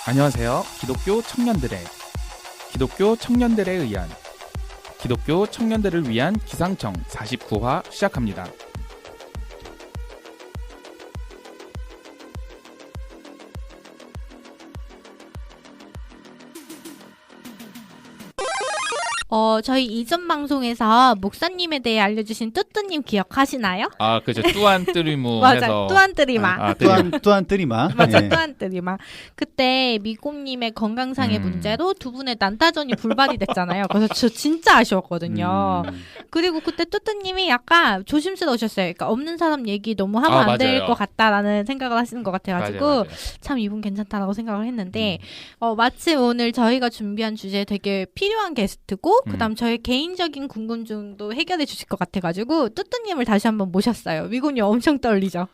안녕하세요. 기독교 청년들에 의한 기독교 청년들을 위한 기상청 49화 시작합니다. 저희 이전 방송에서 목사님에 대해 알려주신 뚜뚜님 기억하시나요? 아, 그죠. 뚜안뜨리무 맞아, 해서 뚜안뜨리마. 뚜안뜨리마. 맞아, 네. 뚜안뜨리마. 그때 미곰님의 건강상의 문제로 두 분의 난타전이 불발이 됐잖아요. 그래서 저 진짜 아쉬웠거든요. 그리고 그때 뚜뚜님이 약간 조심스러우셨어요. 그러니까 없는 사람 얘기 너무 하면 안 될 것 같다라는 생각을 하시는 것 같아가지고 맞아요. 참 이분 괜찮다라고 생각을 했는데 마침 오늘 저희가 준비한 주제에 되게 필요한 게스트고 그다음 저의 개인적인 궁금증도 해결해 주실 것 같아가지고 뚜뚜님을 다시 한번 모셨어요. 미곤이 엄청 떨리죠?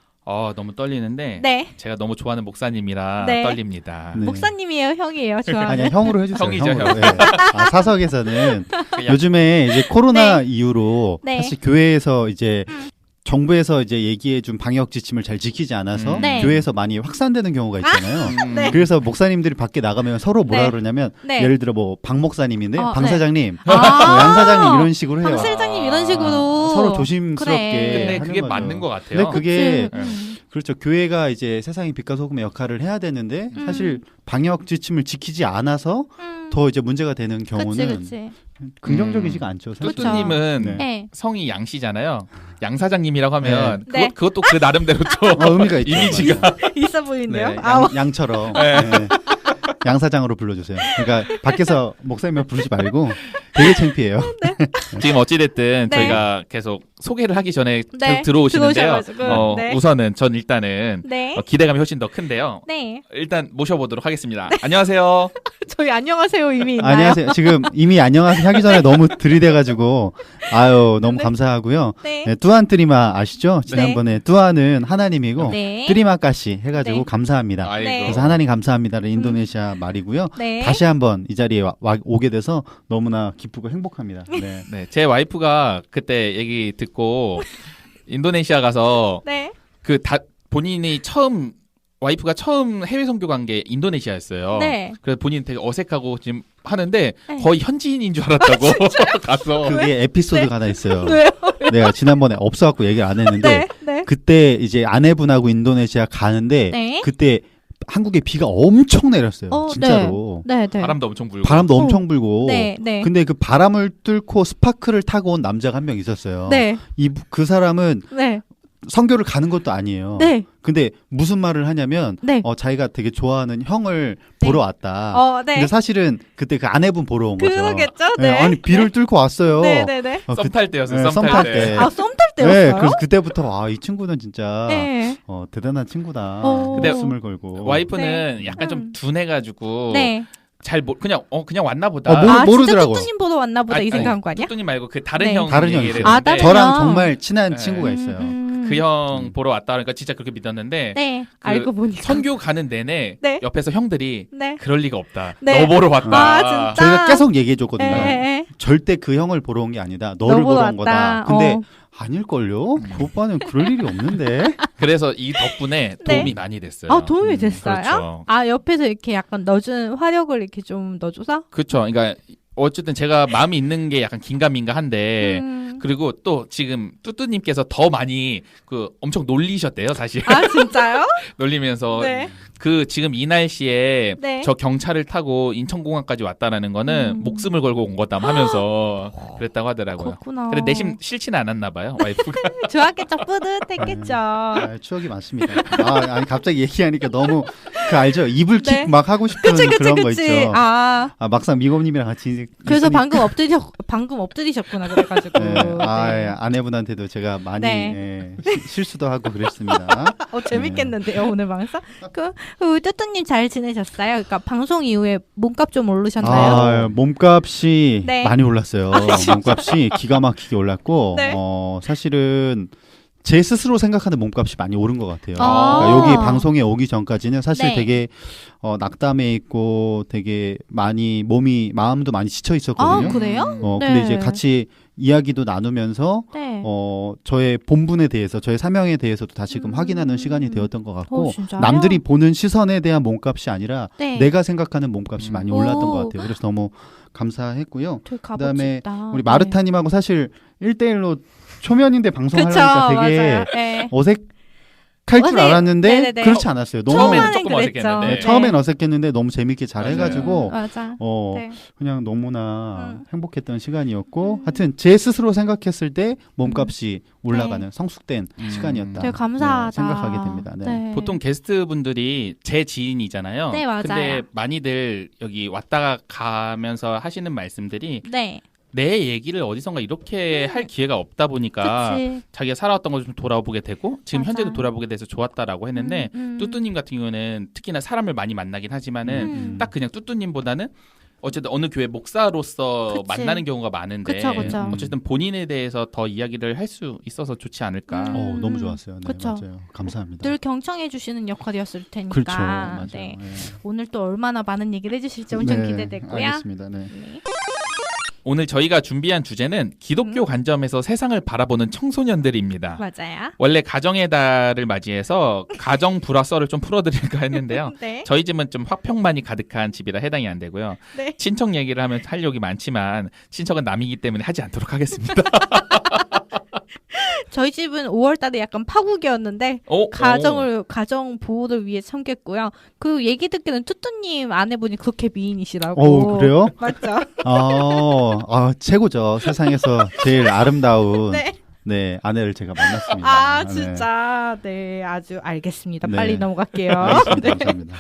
너무 떨리는데 네. 제가 너무 좋아하는 목사님이라 네. 떨립니다. 네. 목사님이에요? 형이에요? 좋아하는? 아니야, 형으로 해주세요. 형이죠, 형으로. 형. 네. 사석에서는 요즘에 이제 코로나 네. 이후로 네. 사실 교회에서 이제 정부에서 이제 얘기해준 방역 지침을 잘 지키지 않아서 네. 교회에서 많이 확산되는 경우가 있잖아요. 네. 그래서 목사님들이 밖에 나가면 서로 뭐라 네. 그러냐면 네. 예를 들어 뭐 박 목사님인데 방 네. 사장님, 아. 뭐 양 사장님 이런 식으로 해요. 방 사장님 이런 식으로 서로 조심스럽게. 그래. 근데 하는 그게 거죠. 맞는 것 같아요. 근데 그게 그치. 그렇죠. 교회가 이제 세상의 빛과 소금의 역할을 해야 되는데 사실 방역 지침을 지키지 않아서 더 이제 문제가 되는 경우는 그치. 긍정적이지가 않죠. 사실. 뚜뚜님은 네. 네. 성이 양씨잖아요. 양 사장님이라고 하면 네. 그것도 그 나름대로 좀 의미가 있죠. 이미지가 있어 보이는데요? 네. 양처럼 양 사장으로 불러주세요. 그러니까 밖에서 목사님만 부르지 말고 되게 창피해요. 지금 어찌됐든 네. 저희가 계속 소개를 하기 전에 네. 계속 들어오시는데요. 들어오셔가지고. 네. 우선은 전 일단은 네. 기대감이 훨씬 더 큰데요. 네. 일단 모셔보도록 하겠습니다. 안녕하세요. 저희 안녕하세요 이미 있나요? 안녕하세요. 지금 이미 안녕하세요 하기 전에 너무 들이대가지고 너무 감사하고요. 네. 네, 뚜안뜨리마 아시죠? 지난번에 뚜아는 하나님이고 네. 뜨리마까시 해가지고 네. 감사합니다. 아이고. 네. 그래서 하나님 감사합니다는 인도네시아 말이고요. 네. 다시 한번 이 자리에 오게 돼서 너무나 기쁘고 행복합니다. 네. 네, 제 와이프가 그때 얘기 듣고 인도네시아 가서 네. 와이프가 처음 해외 선교 간 게 인도네시아였어요. 네. 그래서 본인 되게 어색하고 지금 하는데 네. 거의 현지인인 줄 알았다고 가서. 그게 에피소드가 하나 있어요. 왜요? 내가 지난번에 없어갖고 얘기를 안 했는데 네. 그때 이제 아내분하고 인도네시아 가는데 네. 그때 한국에 비가 엄청 내렸어요. 진짜로. 네. 네. 바람도 엄청 불고. 바람도 엄청 불고. 네. 네. 근데 그 바람을 뚫고 스파크를 타고 온 남자가 한 명 있었어요. 네. 그 사람은 네. 선교를 가는 것도 아니에요. 네. 근데 무슨 말을 하냐면 네. 자기가 되게 좋아하는 형을 네. 보러 왔다. 네. 근데 사실은 그때 그 아내분 보러 온 거죠. 그러겠죠? 네, 네. 아니 비를 뚫고 왔어요. 네. 네. 네. 썸 탈 때였어요. 네, 썸 썸 탈 탈 때. 때. 썸 탈 때였어요? 네, 그래서 그때부터 이 친구는 진짜 네. 대단한 친구다. 근데 숨을 걸고. 와이프는 네. 약간 좀 둔해가지고 네. 잘 그냥 왔나 보다. 모르더라고요. 진짜 뚜뚜님 보러 왔나 보다 이 생각한 거 아니야? 뚜뚜님 말고 그 다른 네. 형 다른 얘기를 형이세요. 했는데 다른 저랑 형. 정말 친한 네. 친구가 있어요. 그 형 보러 왔다 그러니까 진짜 그렇게 믿었는데 네. 그 알고 보니까. 선교 가는 내내 네. 옆에서 형들이 네. 그럴 리가 없다. 네. 너 보러 왔다. 아, 진짜? 저희가 계속 얘기해줬거든요. 네. 절대 그 형을 보러 온 게 아니다. 너를 보러 온 거다. 근데 아닐걸요? 그 오빠는 그럴 일이 없는데. 그래서 이 덕분에 네. 도움이 많이 됐어요. 아, 도움이 됐어요? 그렇죠. 옆에서 이렇게 약간 넣어준 화력을 이렇게 좀 넣어줘서? 그렇죠. 그러니까 어쨌든 제가 마음이 있는 게 약간 긴가민가한데 그리고 또 지금 뚜뚜님께서 더 많이 엄청 놀리셨대요, 사실. 아, 진짜요? 놀리면서 네. 지금 이 날씨에 네. 저 경차를 타고 인천공항까지 왔다라는 거는 목숨을 걸고 온 거다 하면서 그랬다고 하더라고요. 그렇구나. 근데 내심 싫지는 않았나 봐요, 와이프가. 좋았겠죠. 뿌듯했겠죠. 추억이 많습니다. 아니 갑자기 얘기하니까 너무 알죠? 이불킥 네. 막 하고 싶은 그런 거 있죠. 막상 미검님이랑 같이 그래서 있으니... 방금 엎드리셨구나 그래가지고. 네. 네. 아내분한테도 제가 많이 네. 실수도 하고 그랬습니다. 재밌겠는데요 오늘 방송. 뚜뚜님 잘 지내셨어요? 그러니까 방송 이후에 몸값 좀 오르셨나요? 몸값이 네. 많이 올랐어요. 몸값이 기가 막히게 올랐고 네. 사실은 제 스스로 생각하는 몸값이 많이 오른 것 같아요. 아. 그러니까 여기 방송에 오기 전까지는 사실 네. 되게 낙담해 있고 되게 많이 마음도 많이 지쳐 있었거든요. 그래요? 근데 이제 같이 이야기도 나누면서 네. 네. 저의 본분에 대해서 저의 사명에 대해서도 다시금 확인하는 시간이 되었던 것 같고 진짜요? 남들이 보는 시선에 대한 몸값이 아니라 네. 내가 생각하는 몸값이 많이 올랐던 오. 것 같아요. 그래서 너무 감사했고요. 되게 값어치 그다음에 있다. 우리 마르타님하고 사실 1대1로 초면인데 그쵸, 방송하려니까 되게 맞아요. 네. 어색할 줄 알았는데 네네네. 그렇지 않았어요. 너무 처음에는 조금 그랬죠. 어색했는데 네, 처음엔 어색했는데 너무 재밌게 잘해가지고 맞아. 네. 그냥 너무나 행복했던 시간이었고 음. 하여튼 제 스스로 생각했을 때 몸값이 올라가는 성숙된 시간이었다. 되게 감사하다. 네, 생각하게 됩니다. 네. 네. 보통 게스트분들이 제 지인이잖아요. 네, 맞아요. 근데 많이들 여기 왔다가 가면서 하시는 말씀들이 네. 내 얘기를 어디선가 이렇게 할 기회가 없다 보니까 그치. 자기가 살아왔던 걸 좀 돌아보게 되고 지금 맞아. 현재도 돌아보게 돼서 좋았다라고 했는데 음. 뚜뚜님 같은 경우는 특히나 사람을 많이 만나긴 하지만은 딱 그냥 뚜뚜님보다는 어쨌든 어느 교회 목사로서 그치. 만나는 경우가 많은데 그쵸, 그쵸. 어쨌든 본인에 대해서 더 이야기를 할 수 있어서 좋지 않을까. 너무 좋았어요. 네, 그쵸. 맞아요. 감사합니다. 늘 경청해 주시는 역할이었을 테니까. 그렇죠. 맞아요. 네. 네. 오늘 또 얼마나 많은 얘기를 해주실지 엄청 네, 기대되고요. 알겠습니다. 네. 네. 오늘 저희가 준비한 주제는 기독교 관점에서 세상을 바라보는 청소년들입니다. 맞아요. 원래 가정의 달을 맞이해서 가정 불화 썰을 좀 풀어드릴까 했는데요. 네. 저희 집은 좀 화평만이 가득한 집이라 해당이 안 되고요. 네. 친척 얘기를 하면 할 욕이 많지만 친척은 남이기 때문에 하지 않도록 하겠습니다. 저희 집은 5월달에 약간 파국이었는데 가정 보호를 위해 참겠고요. 그 얘기 듣기는 뚜뚜님 아내분이 그렇게 미인이시라고. 그래요? 맞죠? 최고죠. 세상에서 제일 아름다운 네. 네, 아내를 제가 만났습니다. 아 네. 진짜 네 아주 알겠습니다. 네. 빨리 넘어갈게요. 알겠습니다. 네. 감사합니다.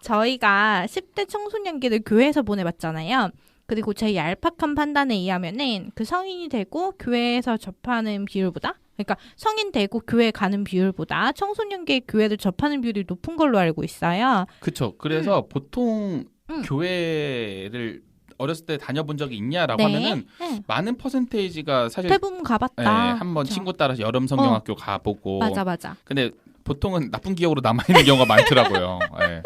저희가 10대 청소년기를 교회에서 보내봤잖아요. 그리고 제 얄팍한 판단에 의하면은 그 성인이 되고 교회에서 접하는 비율보다, 그러니까 성인 되고 교회 가는 비율보다 청소년기에 교회를 접하는 비율이 높은 걸로 알고 있어요. 그렇죠. 그래서 보통 교회를 어렸을 때 다녀본 적이 있냐라고 하면은 많은 퍼센테이지가 사실 대부분 가봤다. 한번 그쵸. 친구 따라서 여름 성경학교 가보고. 맞아. 근데 보통은 나쁜 기억으로 남아있는 경우가 많더라고요. 네.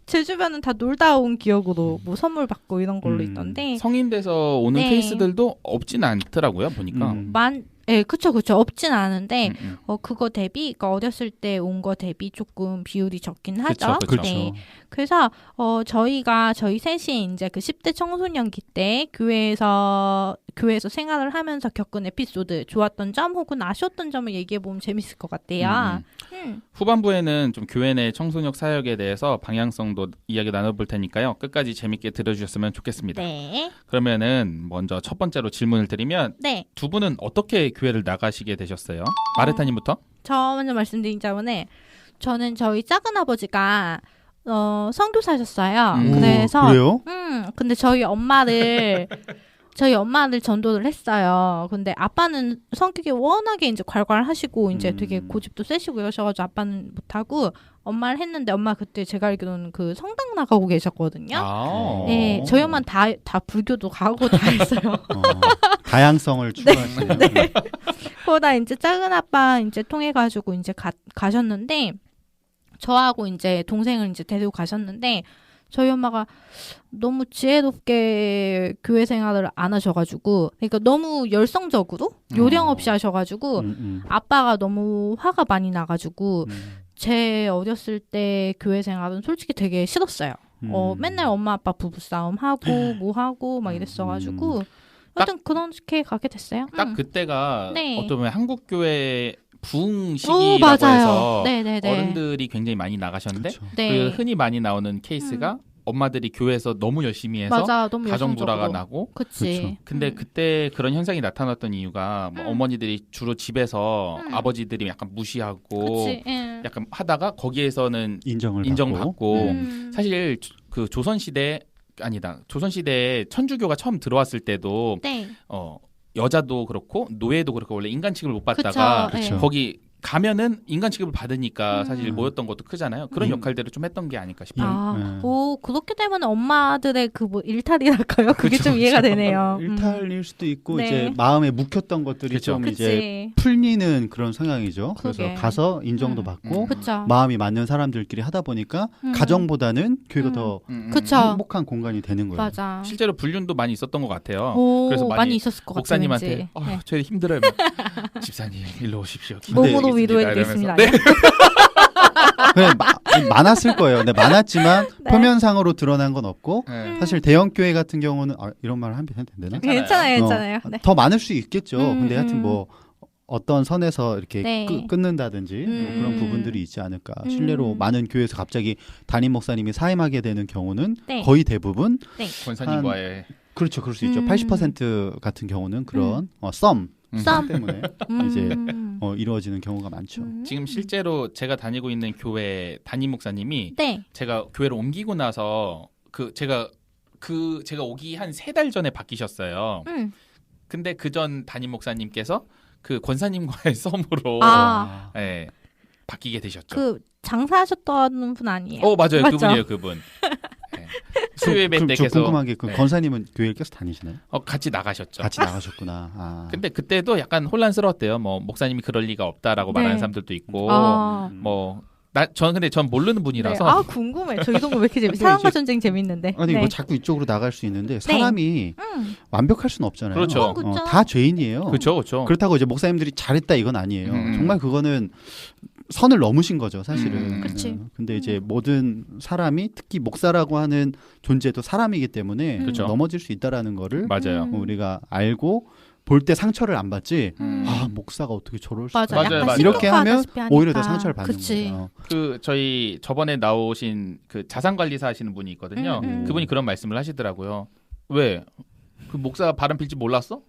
제 주변은 다 놀다 온 기억으로 뭐 선물 받고 이런 걸로 있던데. 성인 돼서 오는 네. 케이스들도 없진 않더라고요, 보니까. 그쵸. 없진 않은데, 그거 대비, 그러니까 어렸을 때 온 거 대비 조금 비율이 적긴 하죠. 그쵸. 네. 그래서, 저희 셋이 이제 그 10대 청소년기 때 교회에서 생활을 하면서 겪은 에피소드, 좋았던 점 혹은 아쉬웠던 점을 얘기해보면 재밌을 것 같아요. 후반부에는 좀 교회 내 청소년 사역에 대해서 방향성도 이야기 나눠볼 테니까요. 끝까지 재밌게 들어주셨으면 좋겠습니다. 네. 그러면은 먼저 첫 번째로 질문을 드리면 네. 두 분은 어떻게 교회를 나가시게 되셨어요? 마르타님부터? 저 먼저 말씀드리자면, 저는 저희 작은 아버지가 선교사셨어요. 그래서 그래요? 근데 저희 엄마를 전도를 했어요. 근데 아빠는 성격이 워낙에 이제 괄괄하시고 이제 되게 고집도 세시고 이러셔가지고 아빠는 못하고 엄마를 했는데 엄마 그때 제가 알기로는 그 성당 나가고 계셨거든요. 네, 저희 엄마는 다 불교도 가고 다 했어요. 다양성을 추구하시네요. 네. 그러다 이제 작은 아빠 이제 통해가지고 이제 가셨는데 저하고 이제 동생을 이제 데리고 가셨는데 저희 엄마가 너무 지혜롭게 교회 생활을 안 하셔가지고, 그러니까 너무 열성적으로 요령 없이 하셔가지고 아빠가 너무 화가 많이 나가지고 제 어렸을 때 교회 생활은 솔직히 되게 싫었어요. 맨날 엄마 아빠 부부싸움 하고 뭐 하고 막 이랬어가지고 하여튼 그렇게 가게 됐어요. 딱 그때가 네. 어떤 보면 한국 교회 부흥 시기라고 해서 네네네. 어른들이 굉장히 많이 나가셨는데 네. 그 흔히 많이 나오는 케이스가 엄마들이 교회에서 너무 열심히 해서 너무 가정 불화가 열성적으로. 나고 그치. 근데 그때 그런 현상이 나타났던 이유가 뭐 어머니들이 주로 집에서 아버지들이 약간 무시하고 그치. 약간 하다가 거기에서는 인정을 인정받고 사실 그 조선시대에 천주교가 처음 들어왔을 때도 네. 여자도 그렇고 노예도 그렇고 원래 인간 취급을 못 받다가 그쵸. 그쵸. 거기 가면은 인간 취급을 받으니까 사실 모였던 것도 크잖아요. 그런 역할들을 좀 했던 게 아닐까 싶어요. 아, 오, 그렇게 되면 엄마들의 그 뭐 일탈이랄까요? 그게 좀 이해가 되네요. 일탈일 수도 있고 네. 이제 마음에 묵혔던 것들이 그쵸. 좀 이제 그치. 풀리는 그런 성향이죠. 그러게. 그래서 가서 인정도 받고 그쵸. 마음이 맞는 사람들끼리 하다 보니까 가정보다는 교회가 더 그쵸. 행복한 공간이 되는 거예요. 맞아. 실제로 불륜도 많이 있었던 것 같아요. 오, 그래서 많이 있었을 것 같아요. 목사님한테 왠지. 네. 저희 힘들어요. 집사님 일로 오십시오. 몸으로 기도드리겠습니다. 위로해드리겠습니다. 이러면서. 네. 그냥 많았을 거예요. 근데 많았지만 네. 표면상으로 드러난 건 없고 네. 사실 대형 교회 같은 경우는 이런 말 하면 되나? 괜찮아요, 괜찮아요. 네. 더 많을 수 있겠죠. 근데 하여튼 음. 뭐 어떤 선에서 이렇게 네. 끊는다든지 뭐 그런 부분들이 있지 않을까. 실례로 많은 교회에서 갑자기 담임 목사님이 사임하게 되는 경우는 네. 거의 대부분 권사님과의 그렇죠. 그럴 수 있죠. 80% 같은 경우는 그런 썸 썸. 때문에 이제 이루어지는 경우가 많죠. 지금 실제로 제가 다니고 있는 교회 담임 목사님이 네. 제가 교회를 옮기고 나서 제가 오기 한 3달 전에 바뀌셨어요. 근데 그 전 담임 목사님께서 그 권사님과의 썸으로 아. 예, 바뀌게 되셨죠. 그 장사하셨던 분 아니에요? 맞아요. 맞죠? 그분이에요, 그분. 예. 수요예배 때 저 계속 궁금한 게 그 네. 권사님은 교회를 계속 다니시나요? 같이 나가셨죠. 같이 나가셨구나. 아. 근데 그때도 약간 혼란스러웠대요. 뭐 목사님이 그럴 리가 없다라고 네. 말하는 사람들도 있고, 아. 근데 전 모르는 분이라서 네. 아, 궁금해. 저 이런 거 왜 이렇게 재밌어? 사랑과 전쟁 재밌는데. 아니 네. 뭐 자꾸 이쪽으로 나갈 수 있는데 사람이 완벽할 수는 없잖아요. 그렇죠. 그쵸. 다 죄인이에요. 그렇죠. 그렇다고 이제 목사님들이 잘했다 이건 아니에요. 정말 그거는 선을 넘으신 거죠, 사실은. 그치. 근데 이제 모든 사람이 특히 목사라고 하는 존재도 사람이기 때문에 그렇죠. 넘어질 수 있다라는 거를 맞아요. 우리가 알고 볼 때 상처를 안 받지. 아, 목사가 어떻게 저럴 수 맞아. 맞아요, 약간 맞아요. 이렇게 하면 심각하다시피 하니까. 오히려 더 상처를 받는 그치. 거예요. 저희 저번에 나오신 그 자산관리사 하시는 분이 있거든요. 그분이 그런 말씀을 하시더라고요. 왜? 그 목사가 바람 필지 몰랐어?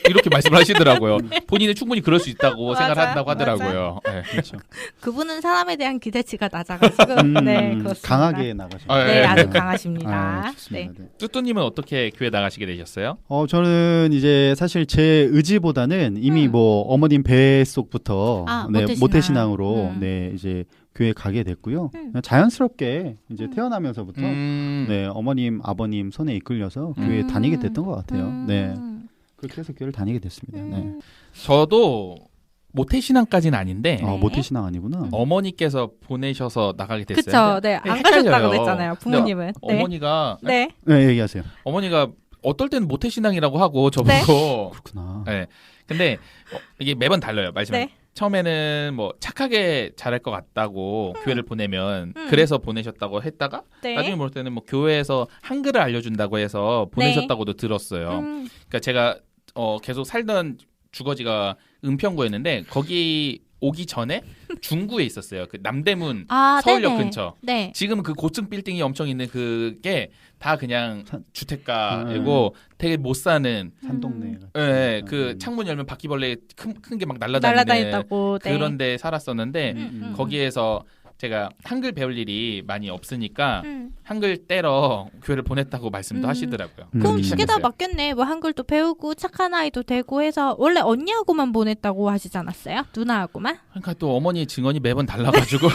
이렇게 말씀을 하시더라고요. 본인은 충분히 그럴 수 있다고 맞아, 생각한다고 하더라고요. 네. 그렇죠. 그분은 사람에 대한 기대치가 낮아가지고 네, 그렇습니다. 강하게 나가셨죠. 아, 네, 예. 아주 강하십니다. 아, 네. 좋습니다. 네. 뚜뚜님은 어떻게 교회 나가시게 되셨어요? 저는 이제 사실 제 의지보다는 이미 뭐 어머님 뱃속부터 모태신앙으로 네, 이제 교회 가게 됐고요. 그냥 자연스럽게 이제 태어나면서부터 네, 어머님, 아버님 손에 이끌려서 교회 다니게 됐던 것 같아요. 네. 그렇게 해서 교회를 다니게 됐습니다. 네. 저도 모태신앙까지는 아닌데 모태신앙 아니구나. 어머니께서 보내셔서 나가게 됐어요. 그쵸. 네. 안 헷갈려요. 가셨다고 그랬잖아요. 부모님은. 근데 네. 어머니가 네. 네, 얘기하세요. 어머니가 어떨 때는 모태신앙이라고 하고 저보고 그렇구나. 네. 근데 이게 매번 달라요. 말씀이. 네. 처음에는 뭐 착하게 잘할 것 같다고 교회를 보내면 그래서 보내셨다고 했다가 네. 나중에 볼 때는 뭐 교회에서 한글을 알려준다고 해서 보내셨다고도 들었어요. 그러니까 제가 계속 살던 주거지가 은평구였는데 거기 오기 전에 중구에 있었어요. 그 남대문 서울역 네네. 근처. 네. 지금 그 고층 빌딩이 엄청 있는 그게 다 그냥 주택가이고 되게 못 사는 산동네. 예, 그 창문 열면 바퀴벌레 큰 게 막 날아다니는 날아다녔다고. 네. 그런 데 살았었는데 거기에서 제가 한글 배울 일이 많이 없으니까 한글 떼러 교회를 보냈다고 말씀도 하시더라고요. 그럼 두 개 다 시작했어요. 맞겠네. 뭐 한글도 배우고 착한 아이도 되고 해서 원래 언니하고만 보냈다고 하시지 않았어요? 누나하고만? 그러니까 또 어머니 증언이 매번 달라가지고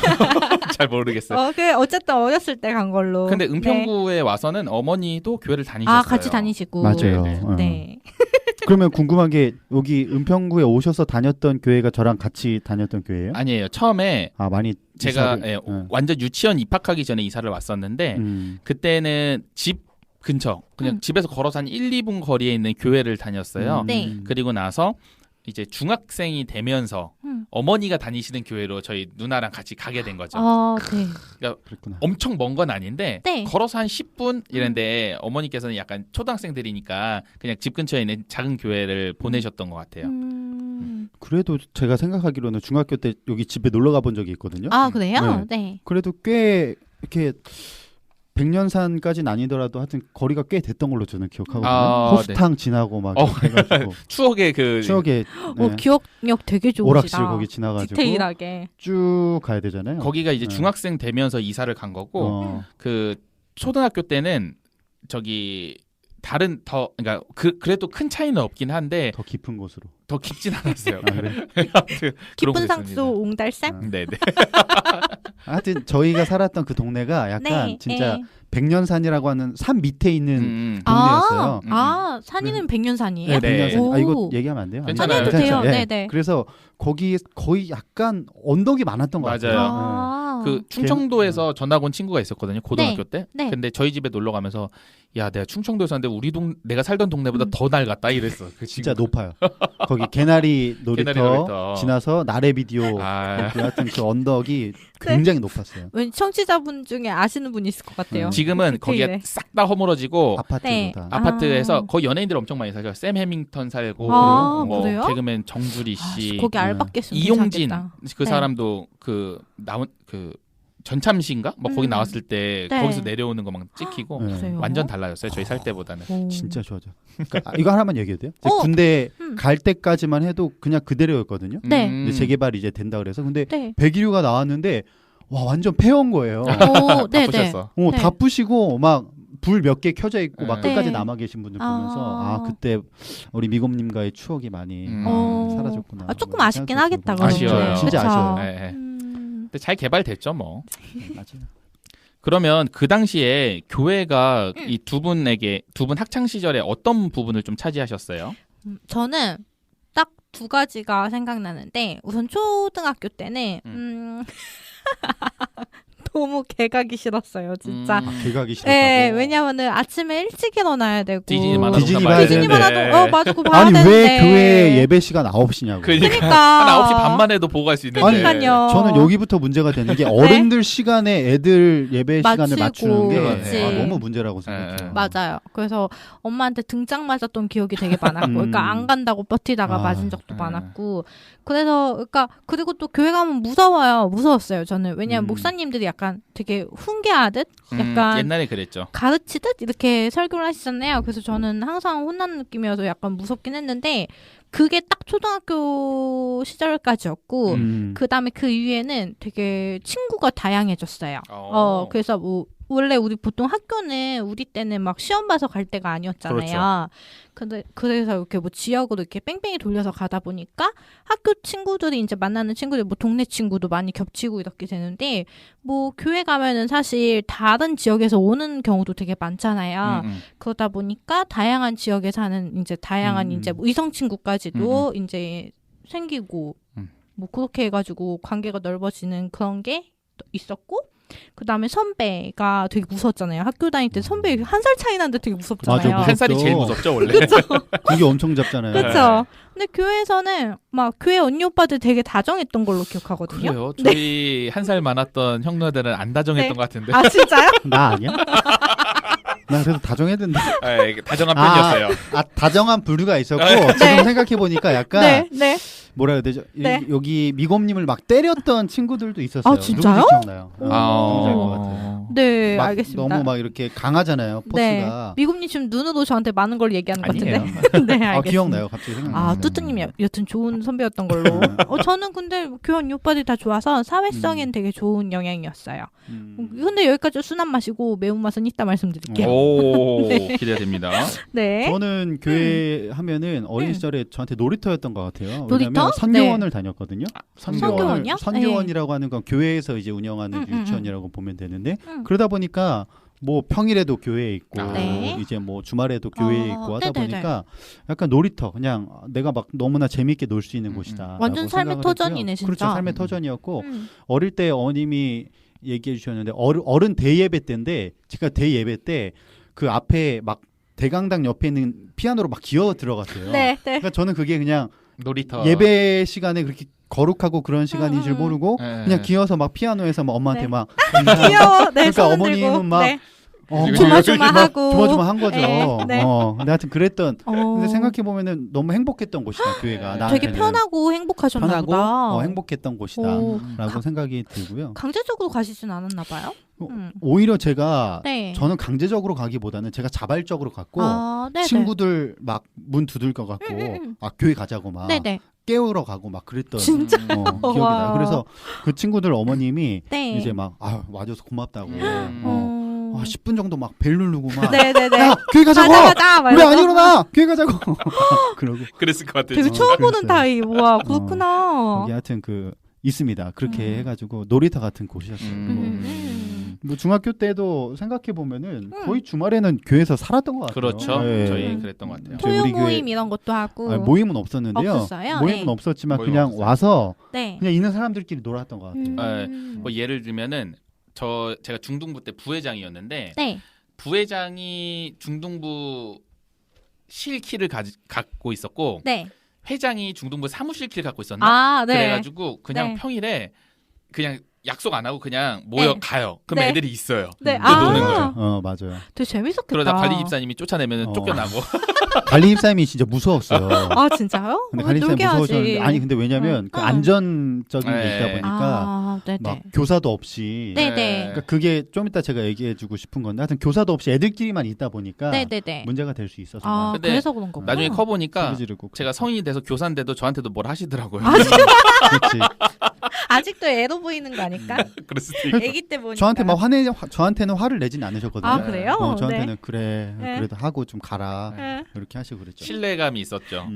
잘 모르겠어요. 그 어쨌든 어렸을 때 간 걸로. 근데 네. 은평구에 와서는 어머니도 교회를 다니셨어요. 같이 다니시고. 맞아요. 네. 그러면 궁금한 게 여기 은평구에 오셔서 다녔던 교회가 저랑 같이 다녔던 교회예요? 아니에요. 처음에 많이 제가 이사를, 완전 유치원 입학하기 전에 이사를 왔었는데 그때는 집 근처 그냥 집에서 걸어서 한 1, 2분 거리에 있는 교회를 다녔어요. 네. 그리고 나서 이제 중학생이 되면서 어머니가 다니시는 교회로 저희 누나랑 같이 가게 된 거죠. 네. 그러니까 그랬구나. 엄청 먼 건 아닌데 네. 걸어서 한 10분 이랬는데 어머니께서는 약간 초등학생들이니까 그냥 집 근처에 있는 작은 교회를 보내셨던 것 같아요. 그래도 제가 생각하기로는 중학교 때 여기 집에 놀러 가본 적이 있거든요. 그래요? 네. 그래도 꽤 이렇게 백년산까지는 아니더라도 하여튼 거리가 꽤 됐던 걸로 저는 기억하거든요. 호수탕 지나고 막 해가지고 추억의 그 추억의 기억력 되게 좋으시다. 오락실 거기 지나가지고 디테일하게 쭉 가야 되잖아요. 거기가 이제 중학생 되면서 이사를 간 거고 그 초등학교 때는 저기 다른 그러니까 그래도 큰 차이는 없긴 한데 더 깊은 곳으로. 더 깊진 않았어요. 그래? 깊은 상수 옹달샘? 네네. 하여튼 저희가 살았던 그 동네가 약간 진짜 백년산이라고 하는 산 밑에 있는 동네였어요. 산이는 백년산이에요? 네, 백년산. 이거 얘기하면 안 돼요? 괜찮아요. 해도 돼요. 네. 네네. 그래서 거기 거의 약간 언덕이 많았던 것 같아요. 맞아요. 그 충청도에서 전학 온 친구가 있었거든요. 고등학교 때. 근데 저희 집에 놀러 가면서 야, 내가 충청도에 사는데 내가 살던 동네보다 더 낡았다 이랬어. 그 진짜 높아요. 거기 개나리 놀이터 지나서 나래 비디오 같은 그 언덕이 굉장히 높았어요. 왠지 청취자분 중에 아시는 분이 있을 것 같아요. 지금은 거기에 싹 다 허물어지고 아파트에서 거기 연예인들 엄청 많이 살죠. 샘 해밍턴 살고 뭐 개그맨 정주리 씨, 거기 알바겠으면 이용진 그 사람도 그 나온 그 전참시인가? 뭐 거기 나왔을 때 거기서 내려오는 거 막 찍히고 완전 달라졌어요. 저희 살 때보다는. 진짜 좋아져. 그러니까 이거 하나만 얘기해도 돼요? 군대 갈 때까지만 해도 그냥 그대로였거든요. 근데 재개발이 이제 된다 그래서 근데 101호가 나왔는데 와 완전 폐허인 거예요. 다 부셨어. 다 부시고 막 불 몇 개 켜져 있고 막 끝까지 남아 계신 분들 보면서 그때 우리 미곰님과의 추억이 많이 사라졌구나. 조금 아쉽긴 하겠다. 아쉬워요. 진짜 아쉬워요. 근데 잘 개발됐죠 뭐. 맞아요. 그러면 그 당시에 교회가 이 두 분 학창 시절에 어떤 부분을 좀 차지하셨어요? 저는 딱 두 가지가 생각나는데 우선 초등학교 때는 너무 개가기 싫었어요, 진짜. 개가기 싫었다고? 네, 왜냐면은 아침에 일찍 일어나야 되고 디즈니 만화도 맞아, 그거 봐야 아니 되는데. 왜 교회 예배 시간 9시냐고. 그러니까 한 9시 반만 해도 보고 갈 수 있는데. 그러니까요. 저는 여기부터 문제가 되는 게 어른들 시간에 애들 예배 시간을 맞추는 게 너무 문제라고 생각해요. 맞아요. 그래서 엄마한테 등짝 맞았던 기억이 되게 많았고, 그러니까 안 간다고 버티다가 맞은 적도 많았고, 그래서 그러니까 그리고 또 교회 가면 무서웠어요. 저는 왜냐면 목사님들이 약간 되게 훈계하듯, 약간 옛날에 그랬죠. 가르치듯 이렇게 설교를 하시잖아요. 그래서 저는 항상 혼나는 느낌이어서 약간 무섭긴 했는데. 그게 딱 초등학교 시절까지였고 그 다음에 그 이후에는 되게 친구가 다양해졌어요. 그래서 뭐 원래 우리 보통 학교는 우리 때는 막 시험 봐서 갈 때가 아니었잖아요. 근데 그래서 이렇게 뭐 지역으로 이렇게 뺑뺑이 돌려서 가다 보니까 학교 친구들이 이제 만나는 친구들 뭐 동네 친구도 많이 겹치고 이렇게 되는데 뭐 교회 가면은 사실 다른 지역에서 오는 경우도 되게 많잖아요. 그러다 보니까 다양한 지역에 사는 이제 다양한 이제 뭐 이성 친구까지도 이제 생기고 뭐 그렇게 해가지고 관계가 넓어지는 그런 게 있었고. 그 다음에 선배가 되게 무서웠잖아요. 학교 다닐 때 선배 1살 차이 나는데 되게 무섭잖아요. 맞아, 1살이 제일 무섭죠 원래. 그게 엄청 잡잖아요. 그렇죠. 근데 교회에서는 막 교회 언니 오빠들 되게 다정했던 걸로 기억하거든요. 그래요? 저희 1살 많았던 형녀들은 안 다정했던 것 같은데. 아 진짜요? 나 아니야? 나 그래도 다정했는데. 다정한 편이었어요. 다정한 부류가 있었고 지금 생각해 보니까 약간 뭐라 해야 되죠? 여기 미곰님을 막 때렸던 친구들도 있었어요. 아 진짜요? 기억나요? 네, 알겠습니다. 너무 막 이렇게 강하잖아요, 포스가. 미곰님 지금 눈으로 저한테 많은 걸 얘기하는 것 같은데. 네, 알겠습니다. 기억나요, 갑자기 생각나요. 뚜뚜님이 여튼 좋은 선배였던 걸로. 저는 근데 교원 오빠들이 다 좋아서 사회성엔 되게 좋은 영향이었어요. 근데 여기까지 순한 맛이고 매운맛은 이따 말씀드릴게요. 오, 기대됩니다. 네. 저는 교회 하면은 어린 시절에 저한테 놀이터였던 것 같아요. 놀이터? 왜냐면 선교원을 다녔거든요. 선교원이요? 선교원이라고 하는 건 교회에서 이제 운영하는 유치원이라고 보면 되는데 그러다 보니까 뭐 평일에도 교회에 있고 이제 뭐 주말에도 교회에 있고 하다 보니까 약간 놀이터 그냥 내가 막 너무나 재밌게 놀 수 있는 곳이다. 완전 삶의 터전이네 진짜. 그렇죠. 삶의 터전이었고 어릴 때 어머님이 얘기해 주셨는데 어른 대예배 때인데 제가 대예배 때 그 앞에 막 대강당 옆에 있는 피아노로 막 기어 들어갔어요. 그러니까 저는 그게 그냥 놀이터 예배 시간에 그렇게 거룩하고 그런 시간인 줄 모르고 그냥 기어서 막 피아노에서 막 엄마한테 막 귀여워. 그러니까 어머님은 막 조마조마한 거죠. 근데 하여튼 그랬던. 근데 생각해 보면은 너무 행복했던 곳이다 교회가. 되게 편하고 행복하셨나 보다. 행복했던 곳이다라고 생각이 들고요. 강제적으로 가시진 않았나 봐요. 오히려 제가 저는 강제적으로 가기보다는 제가 자발적으로 갔고 친구들 막 문 두들겨 갖고 교회 가자고 막 깨우러 가고 막 그랬던 진짜? 기억이 나요. 그래서 그 친구들 어머님이 이제 막 와줘서 고맙다고 10분 정도 막 벨 누르고 막 네네네. 야 교회 가자고. 가자. 왜 안 일어나? 교회 가자고. 그러고 그랬을 것 같아요. 되게 처음 보는 타입. 와 그렇구나. 여기 하여튼 있습니다. 그렇게 해가지고 놀이터 같은 곳이었어요. 뭐 중학교 때도 생각해 보면은 거의 주말에는 교회에서 살았던 것 같아요. 그렇죠. 네. 저희 그랬던 것 같아요. 토요 모임 이런 것도 하고. 모임은 없었는데요. 없었어요? 모임은 네. 없었지만 모임 그냥 없었어요. 와서 네. 그냥 있는 사람들끼리 놀았던 것 같아요. 뭐 예를 들면은 제가 중등부 때 부회장이었는데 네. 부회장이 중등부 실키를 갖고 있었고 네. 회장이 중등부 사무실 키를 갖고 있었나? 네. 그래가지고 그냥 네. 평일에 그냥 약속 안 하고 그냥 모여 네. 가요. 그럼 네. 애들이 있어요. 네. 노는 거죠. 맞아요. 되게 재밌었겠다. 그러다 관리 집사님이 쫓아내면 쫓겨나고. 관리 집사님이 진짜 무서웠어요. 아 진짜요? 근데 관리 집사님 무서우셨는데 아니 근데 왜냐면 그 안전적인 게 있다 보니까 막 교사도 없이. 네네. 그러니까 그게 좀 이따 제가 얘기해주고 싶은 건데 하여튼 교사도 없이 애들끼리만 있다 보니까 네네네. 문제가 될 수 있어서. 근데 그래서 그런 거구나. 나중에 커 보니까 지르고 제가 성인이 돼서 교사인데도 저한테도 뭘 하시더라고요. 그렇지. 아직도 애로 보이는 거 아닐까? 그럴 수도 있고. 애기 때 보니까. 저한테 막 저한테는 화를 내진 않으셨거든요. 아 그래요? 저한테는 네. 그래 네. 그래도 하고 좀 가라 네. 이렇게 하시고 그랬죠. 신뢰감이 있었죠.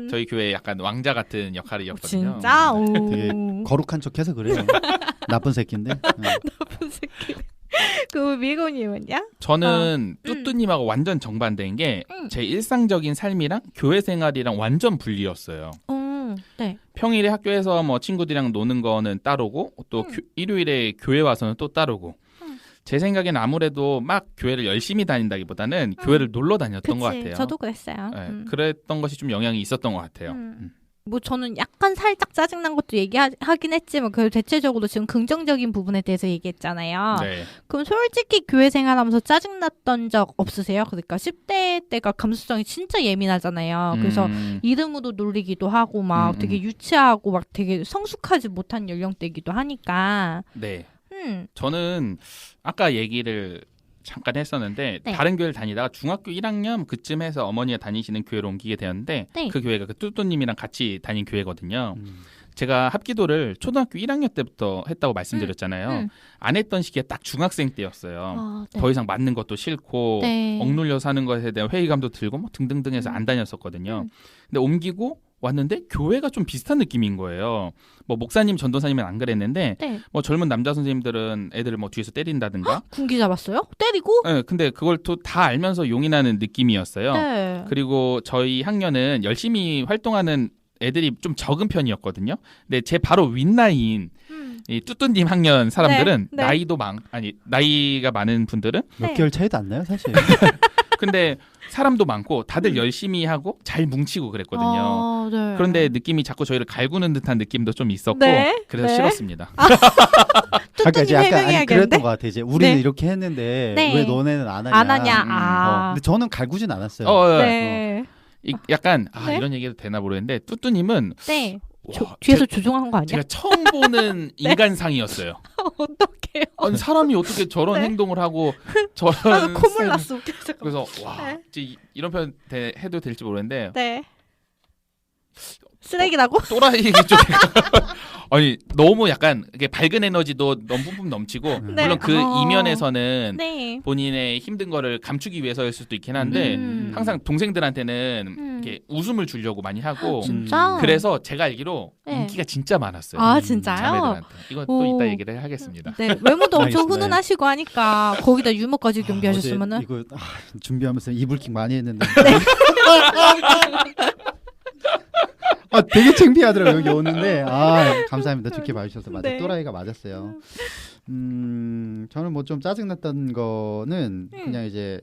저희 교회 약간 왕자 같은 역할이었거든요. 진짜? 오. 되게 거룩한 척해서 그래요. 나쁜 새끼인데. 나쁜 새끼. 그 미고님은요? 저는 뚜뚜님하고 완전 정반대인 게 제 일상적인 삶이랑 교회 생활이랑 완전 분리였어요. 네. 평일에 학교에서 뭐 친구들이랑 노는 거는 따로고 또 일요일에 교회 와서는 또 따로고. 제 생각엔 아무래도 막 교회를 열심히 다닌다기보다는 교회를 놀러 다녔던 것 같아요. 저도 그랬어요. 네, 그랬던 것이 좀 영향이 있었던 것 같아요. 뭐 저는 약간 살짝 짜증난 것도 얘기하긴 했지만 그 대체적으로 지금 긍정적인 부분에 대해서 얘기했잖아요. 네. 그럼 솔직히 교회 생활하면서 짜증났던 적 없으세요? 그러니까 10대 때가 감수성이 진짜 예민하잖아요. 그래서 이름으로 놀리기도 하고 막 되게 유치하고 막 되게 성숙하지 못한 연령대이기도 하니까. 네. 저는 아까 얘기를 잠깐 했었는데 네. 다른 교회를 다니다가 중학교 1학년 그쯤 해서 어머니가 다니시는 교회로 옮기게 되었는데 네. 그 교회가 그 뚜뚜님이랑 같이 다닌 교회거든요. 제가 합기도를 초등학교 1학년 때부터 했다고 말씀드렸잖아요. 안 했던 시기에 딱 중학생 때였어요. 네. 더 이상 맞는 것도 싫고 네. 억눌려 사는 것에 대한 회의감도 들고 뭐 등등등 해서 안 다녔었거든요. 근데 옮기고 왔는데 교회가 좀 비슷한 느낌인 거예요. 뭐 목사님, 전도사님은 안 그랬는데 네. 뭐 젊은 남자 선생님들은 애들을 뭐 뒤에서 때린다든가. 군기 잡았어요? 때리고? 네, 근데 그걸 또 다 알면서 용인하는 느낌이었어요. 네. 그리고 저희 학년은 열심히 활동하는 애들이 좀 적은 편이었거든요. 근데 제 바로 윗나이인 이 뚜뚜님 학년 사람들은 네. 나이가 많은 분들은 몇 네. 개월 차이도 안 나요, 사실. 근데 사람도 많고 다들 열심히 하고 잘 뭉치고 그랬거든요. 네. 그런데 느낌이 자꾸 저희를 갈구는 듯한 느낌도 좀 있었고 네. 그래서 네. 싫었습니다. 그러니까 이제 약간 해명해야겠는데? 그랬던 것 같아. 이제 우리는 네. 이렇게 했는데 네. 왜 너네는 안 하냐. 안 하냐. 근데 저는 갈구진 않았어요. 네. 약간 네. 이런 얘기도 되나 모르겠는데 뚜뚜님은 네. 와, 뒤에서 조종한 거 아니야? 제가 처음 보는 인간상이었어요. 어떡해요? 아니, 사람이 어떻게 저런 네. 행동을 하고 저런 콧물 났어. 잠깐만. 그래서 와 네. 이제 이런 표현 해도 될지 모르겠는데 네. 쓰레기라고? 또라이 얘기 쪽에 아니 너무 약간 이게 밝은 에너지도 너무 뿜뿜 넘치고 네. 물론 그 이면에서는 네. 본인의 힘든 거를 감추기 위해서일 수도 있긴 한데 항상 동생들한테는 이렇게 웃음을 주려고 많이 하고 진짜? 그래서 제가 알기로 네. 인기가 진짜 많았어요. 아, 진짜요? 자매들한테. 이건 또 오. 이따 얘기를 하겠습니다. 네. 외모도 엄청 알겠습니다. 훈훈하시고 하니까 거기다 유머까지 경비하셨으면은 어제 이거 준비하면서 이불킥 많이 했는데. 되게 창피하더라고요. 여기 오는데. 감사합니다. 좋게 봐주셔서. 맞아. 네. 또라이가 맞았어요. 저는 뭐 좀 짜증났던 거는 그냥 이제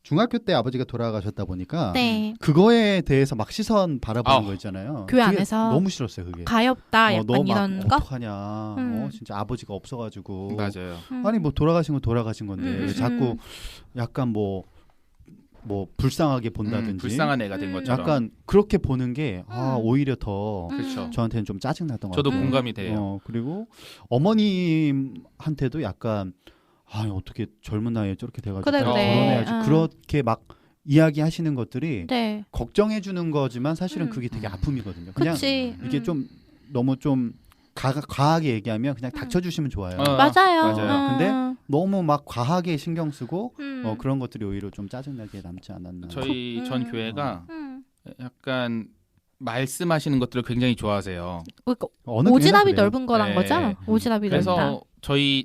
중학교 때 아버지가 돌아가셨다 보니까 네. 그거에 대해서 막 시선 바라보는 거 있잖아요. 교회 그게 안에서 너무 싫었어요. 그게. 가엾다 약간 너 이런 막 거? 어떡하냐. 진짜 아버지가 없어가지고. 맞아요. 아니 뭐 돌아가신 건 돌아가신 건데 왜 자꾸 약간 뭐 불쌍하게 본다든지 불쌍한 애가 된 것처럼. 약간 그렇게 보는 게 오히려 더 그렇죠. 저한테는 좀 짜증났던 것 저도 같아요. 공감이 돼요. 그리고 어머님한테도 약간 어떻게 젊은 나이에 저렇게 돼가지고 그래. 결혼해야지 그렇게 막 이야기하시는 것들이 네. 걱정해주는 거지만 사실은 그게 되게 아픔이거든요. 그냥 그치. 이게 좀 너무 좀 과하게 얘기하면 그냥 닥쳐주시면 좋아요. 맞아요. 맞아요. 근데 너무 막 과하게 신경 쓰고 그런 것들이 오히려 좀 짜증나게 남지 않았나. 저희 전 교회가 약간 말씀하시는 것들을 굉장히 좋아하세요. 그러니까 오지랖이 넓은 거란 네. 거죠? 오지랖이 그래서 넓다.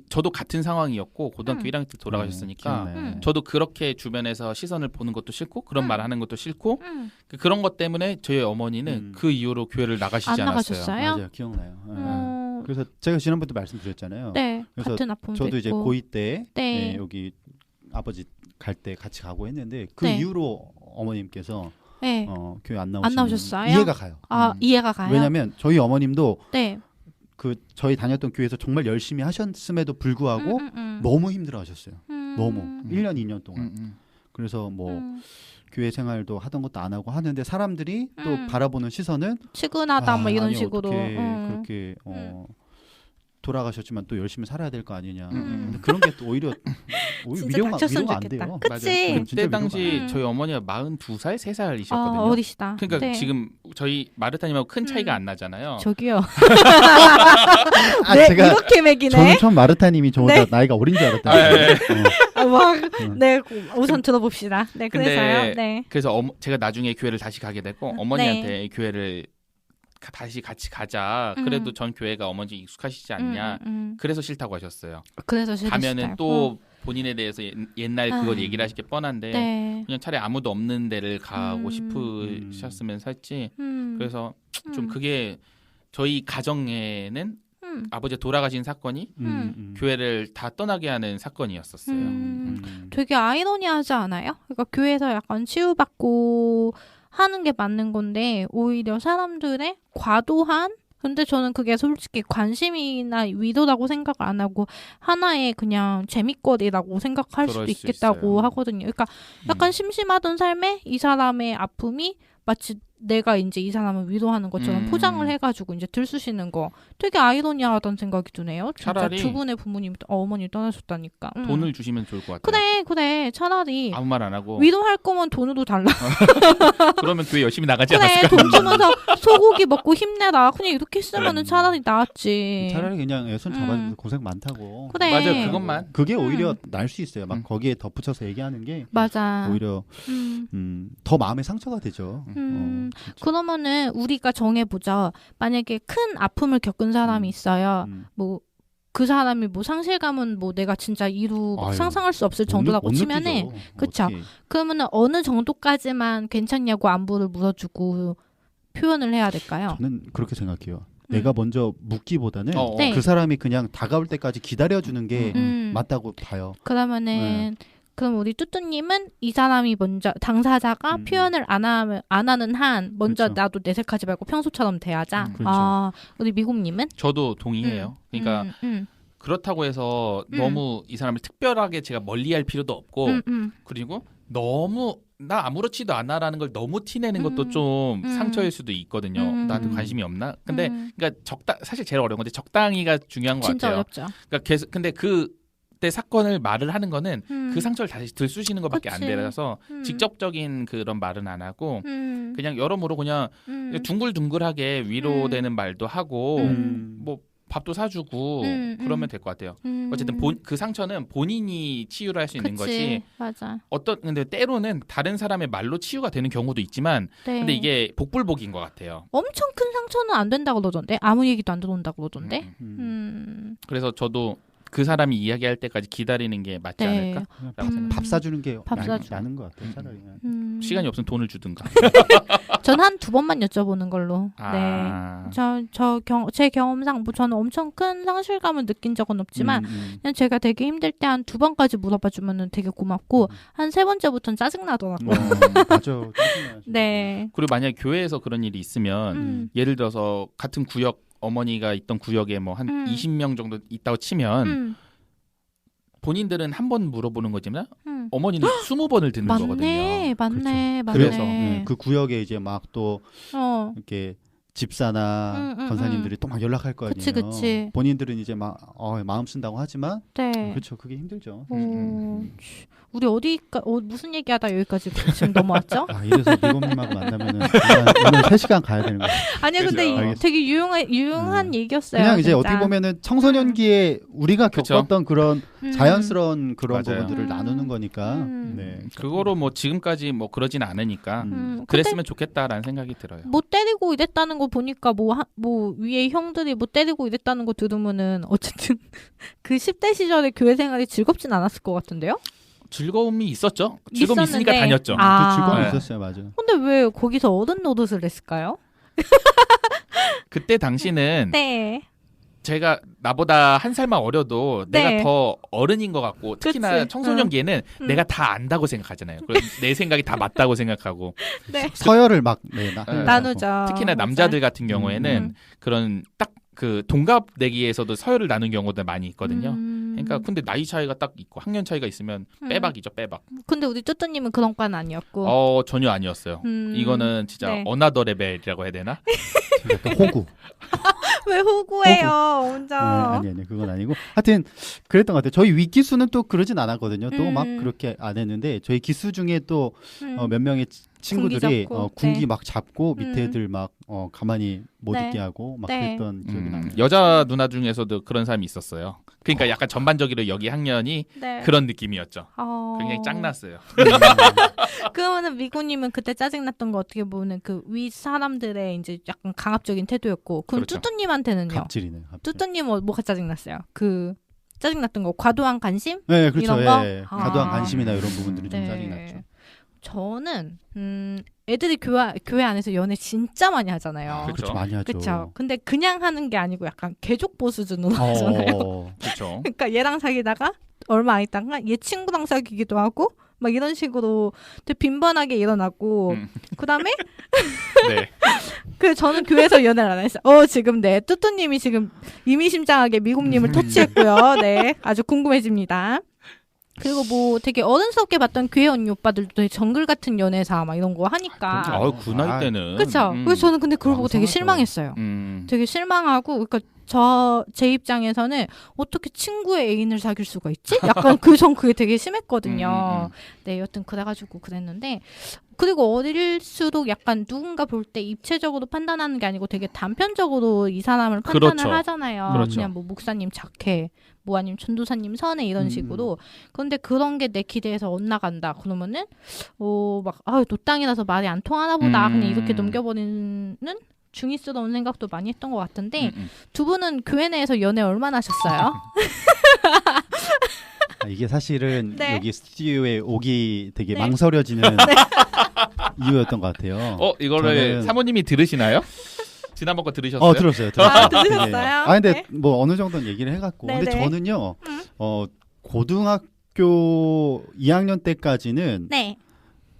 저도 같은 상황이었고 고등학교 1학년 때 돌아가셨으니까 저도 그렇게 주변에서 시선을 보는 것도 싫고 그런 말 하는 것도 싫고 그런 것 때문에 저희 어머니는 그 이후로 교회를 나가시지 안 않았어요. 나가셨어요? 맞아요, 기억나요. 그래서 제가 지난번에도 말씀드렸잖아요. 네, 그래서 같은 아픔도 저도 이제 있고. 고2 때 네. 여기 아버지 갈 때 같이 가고 했는데 그 네. 이후로 어머님께서 네. 교회 안 나오셨어요? 이해가 가요. 이해가 가요? 왜냐하면 저희 어머님도 네. 그 저희 다녔던 교회에서 정말 열심히 하셨음에도 불구하고 너무 힘들어하셨어요. 너무 1년 2년 동안. 그래서 뭐 교회 생활도 하던 것도 안 하고 하는데 사람들이 또 바라보는 시선은 측은하다 뭐 이런 아니, 식으로. 그렇게 돌아가셨지만 또 열심히 살아야 될 거 아니냐. 근데 그런 게 또 오히려 위로가 안 돼요. 그치? 그때 당시 저희 어머니가 42살, 3살이셨거든요. 어리시다. 그러니까 네. 지금 저희 마르타님하고 큰 차이가 안 나잖아요. 저기요. 네, 제가 이렇게 매기네. 저는 처음 마르타님이 저보다 나이가 어린 줄 알았다니까요. 네, 우선 들어봅시다. 네, 그래서요. 네. 그래서 제가 나중에 교회를 다시 가게 되고 어머니한테 교회를 다시 같이 가자. 그래도 전 교회가 어머니 익숙하시지 않냐. 그래서 싫다고 하셨어요. 그래서 가면은 또 본인에 대해서 옛날 그걸 얘기를 하실 게 뻔한데 그냥 차라리 아무도 없는 데를 가고 싶으셨으면 살지. 그래서 좀 그게 저희 가정에는 아버지가 돌아가신 사건이 교회를 다 떠나게 하는 사건이었었어요. 되게 아이러니하지 않아요? 그러니까 교회에서 약간 치유받고 하는 게 맞는 건데 오히려 사람들의 과도한 근데 저는 그게 솔직히 관심이나 위로라고 생각을 안 하고 하나의 그냥 재밌거리라고 생각할 수도 있겠다고 하거든요. 그러니까 약간 심심하던 삶에 이 사람의 아픔이 마치 내가 이제 이 사람을 위로하는 것처럼 포장을 해가지고 이제 들쑤시는 거 되게 아이러니하다는 생각이 드네요. 진짜 차라리 두 분의 부모님, 어머니 떠나셨다니까. 돈을 주시면 좋을 것 같아요. 그래. 차라리 아무 말 안 하고 위로할 거면 돈으로 달라. 그러면 교회 열심히 나가지 그래, 않았을까? 돈 주면서 소고기 먹고 힘내라. 그냥 이렇게 했으면은 차라리 낫지. 차라리 그냥 손 잡아주면서 고생 많다고. 그래. 맞아요, 그것만. 그게 오히려 날 수 있어요. 막 거기에 덧붙여서 얘기하는 게 맞아. 오히려 더 마음의 상처가 되죠. 그러면은 우리가 정해보자. 만약에 큰 아픔을 겪은 사람이 있어요. 뭐 그 사람이 뭐 상실감은 뭐 내가 진짜 막 상상할 수 없을 정도라고 치면은 그쵸. 그러면은 어느 정도까지만 괜찮냐고 안부를 물어주고 표현을 해야 될까요? 저는 그렇게 생각해요. 내가 먼저 묻기보다는 네. 그 사람이 그냥 다가올 때까지 기다려주는 게 맞다고 봐요. 그러면은 그럼 우리 뚜뚜님은 이 사람이 먼저 당사자가 표현을 안 하는 한 먼저 그렇죠. 나도 내색하지 말고 평소처럼 대하자. 그렇죠. 우리 미국님은? 저도 동의해요. 그러니까 그렇다고 해서 너무 이 사람을 특별하게 제가 멀리할 필요도 없고 그리고 너무 나 아무렇지도 않아라는 걸 너무 티내는 것도 좀 상처일 수도 있거든요. 나한테 관심이 없나? 근데 그러니까 사실 제일 어려운 건데 적당히가 중요한 것 진짜 같아요. 어렵죠. 그러니까 계속 근데 그때 사건을 말을 하는 거는 그 상처를 다시 들쑤시는 것밖에 안 되라서 직접적인 그런 말은 안 하고 그냥 여러모로 그냥 둥글둥글하게 위로되는 말도 하고 뭐 밥도 사주고 그러면 될 것 같아요. 어쨌든 그 상처는 본인이 치유를 할 수 있는 것이 맞아. 근데 때로는 다른 사람의 말로 치유가 되는 경우도 있지만 네. 근데 이게 복불복인 것 같아요. 엄청 큰 상처는 안 된다고 그러던데 아무 얘기도 안 들어온다고 그러던데. 그래서 저도 그 사람이 이야기할 때까지 기다리는 게 맞지 않을까? 밥 사주는 게 밥 사주. 나는 것 같아요. 차라리. 시간이 없으면 돈을 주든가. 전 한 2번만 여쭤보는 걸로. 네. 제 경험상 뭐 저는 엄청 큰 상실감을 느낀 적은 없지만 그냥 제가 되게 힘들 때 한 2번까지 물어봐 주면은 되게 고맙고 한 3번째부터는 짜증 나더라고요. 맞아. 네. 그리고 만약 교회에서 그런 일이 있으면 예를 들어서 같은 구역 어머니가 있던 구역에 뭐 한 20명 정도 있다고 치면 본인들은 한 번 물어보는 거지만 어머니는 20번을 듣는 거거든요. 맞네. 그래서 그 구역에 이제 막 또 이렇게 집사나 권사님들이 또 막 연락할 거 아니에요. 그치. 본인들은 이제 막 마음 쓴다고 하지만 네. 그렇죠. 그게 힘들죠. 우리 무슨 얘기하다 여기까지 지금 넘어왔죠? 아, 이래서 미국님하고 만나면은 오늘 3시간 가야 되는 거예요. 아니요, 근데 되게 유용한 얘기였어요. 그냥 이제 진짜. 어떻게 보면은 청소년기에 우리가 겪었던 그런 자연스러운 그런 맞아요. 부분들을 나누는 거니까. 네. 그거로 뭐 지금까지 뭐 그러진 않으니까 그랬으면 좋겠다라는 생각이 들어요. 뭐 때리고 이랬다는 거 보니까 뭐 위에 형들이 뭐 때리고 이랬다는 거 들으면은 어쨌든 그 10대 시절의 교회 생활이 즐겁진 않았을 것 같은데요? 즐거움이 있었죠. 즐거움이 있으니까 다녔죠. 그 즐거움이 있었어요, 맞아요. 근데 왜 거기서 어른 노릇을 했을까요? 그때 당시는 네. 제가 나보다 한 살만 어려도 내가 더 어른인 것 같고 특히나 그치. 청소년기에는 내가 다 안다고 생각하잖아요. 내 생각이 다 맞다고 생각하고 네. 서열을 막 나누죠. 특히나 남자들 같은 경우에는 그런 딱 그 동갑 내기에서도 서열을 나눈 경우도 많이 있거든요. 그러니까 근데 나이 차이가 딱 있고 학년 차이가 있으면 빼박이죠, 빼박. 근데 우리 뚜뚜님은 그런 과는 아니었고. 전혀 아니었어요. 이거는 진짜 어나더 레벨이라고 해야 되나? 약간 호구. 왜 호구예요, 혼자? 아니 그건 아니고 하여튼 그랬던 것 같아요. 저희 윗기수는 또 그러진 않았거든요. 또 막 그렇게 안 했는데 저희 기수 중에 또 몇 명의 친구들이 군기 막 잡고 밑에 애들 막 가만히 못 있게 하고 막 그랬던 기억이 나요. 여자 누나 중에서도 그런 사람이 있었어요. 그러니까 약간 전반적으로 여기 학년이 그런 느낌이었죠. 굉장히 짱났어요. 그러면은 미구님은 그때 짜증났던 거 어떻게 보면 그 위 사람들의 이제 약간 강압적인 태도였고, 그럼 그렇죠. 뚜뚜님한테는요? 갑질이네. 뚜뚜님은 뭐가 짜증났어요? 그 짜증났던 거 과도한 관심? 네, 그렇죠. 이런 거? 예. 과도한 관심이나 이런 부분들이 좀 짜증났죠. 저는 애들이 교회 안에서 연애 진짜 많이 하잖아요. 그렇죠, 많이 하죠. 그렇죠. 근데 그냥 하는 게 아니고 약간 개족보 수준으로 하잖아요. 그렇죠. 그러니까 얘랑 사귀다가 얼마 안 있다가 얘 친구랑 사귀기도 하고 막 이런 식으로 되게 빈번하게 일어나고 그다음에 네. 그 저는 교회에서 연애를 안 했어요. 지금 뚜뚜님이 지금 의미심장하게 미국님을 터치했고요. 네, 아주 궁금해집니다. 그리고 뭐 되게 어른스럽게 봤던 교회 언니 오빠들도 되게 정글 같은 연애사 막 이런 거 하니까. 그 나이 때는. 그렇죠. 그래서 저는 근데 그걸 보고 되게 실망했어요. 되게 실망하고, 그러니까 제 입장에서는 어떻게 친구의 애인을 사귈 수가 있지? 약간 전 그게 되게 심했거든요. 네, 여튼 그래가지고 그랬는데. 그리고 어릴수록 약간 누군가 볼 때 입체적으로 판단하는 게 아니고 되게 단편적으로 이 사람을 판단을 그렇죠. 하잖아요. 그렇죠. 그냥 뭐 목사님 착해, 뭐 아니면 전도사님 선해 이런 식으로. 그런데 그런 게 내 기대에서 엇나간다. 그러면은 노땅이라서 말이 안 통하나 보다. 그냥 이렇게 넘겨버리는 중이스러운 생각도 많이 했던 것 같은데 두 분은 교회 내에서 연애 얼마나 하셨어요? 이게 사실은 네. 여기 스튜디오에 오기 되게 망설여지는 이유였던 것 같아요. 이거를 사모님이 들으시나요? 지난번 거 들으셨어요? 들었어요. 들으셨어요? 근데 뭐 어느 정도는 얘기를 해갖고. 근데 저는요, 고등학교 2학년 때까지는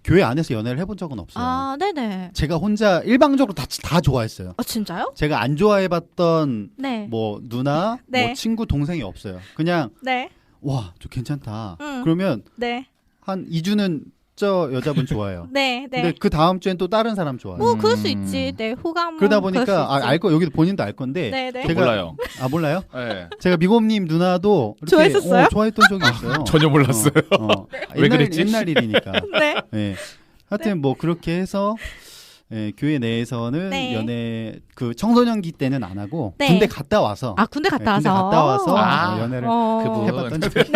교회 안에서 연애를 해본 적은 없어요. 네네. 제가 혼자 일방적으로 다 좋아했어요. 진짜요? 제가 안 좋아해봤던 뭐 누나, 뭐 친구, 동생이 없어요. 그냥 와, 저 괜찮다. 그러면 한 2주는 저 여자분 좋아해요. 근데 그 다음 주엔 또 다른 사람 좋아해요. 뭐 그럴 수 있지. 호감. 그러다 보니까 알고 여기도 본인도 알 건데. 제가 몰라요. 몰라요? 네. 제가 미곰님 누나도 좋아했었어요? 좋아했던 적이 있어요. 전혀 몰랐어요. 왜 그랬지? 옛날 일이니까. 네. 하여튼 뭐 그렇게 해서 교회 내에서는 연애 그 청소년기 때는 안 하고 군대 갔다 와서 군대 갔다 와서 연애를 해봤던 적이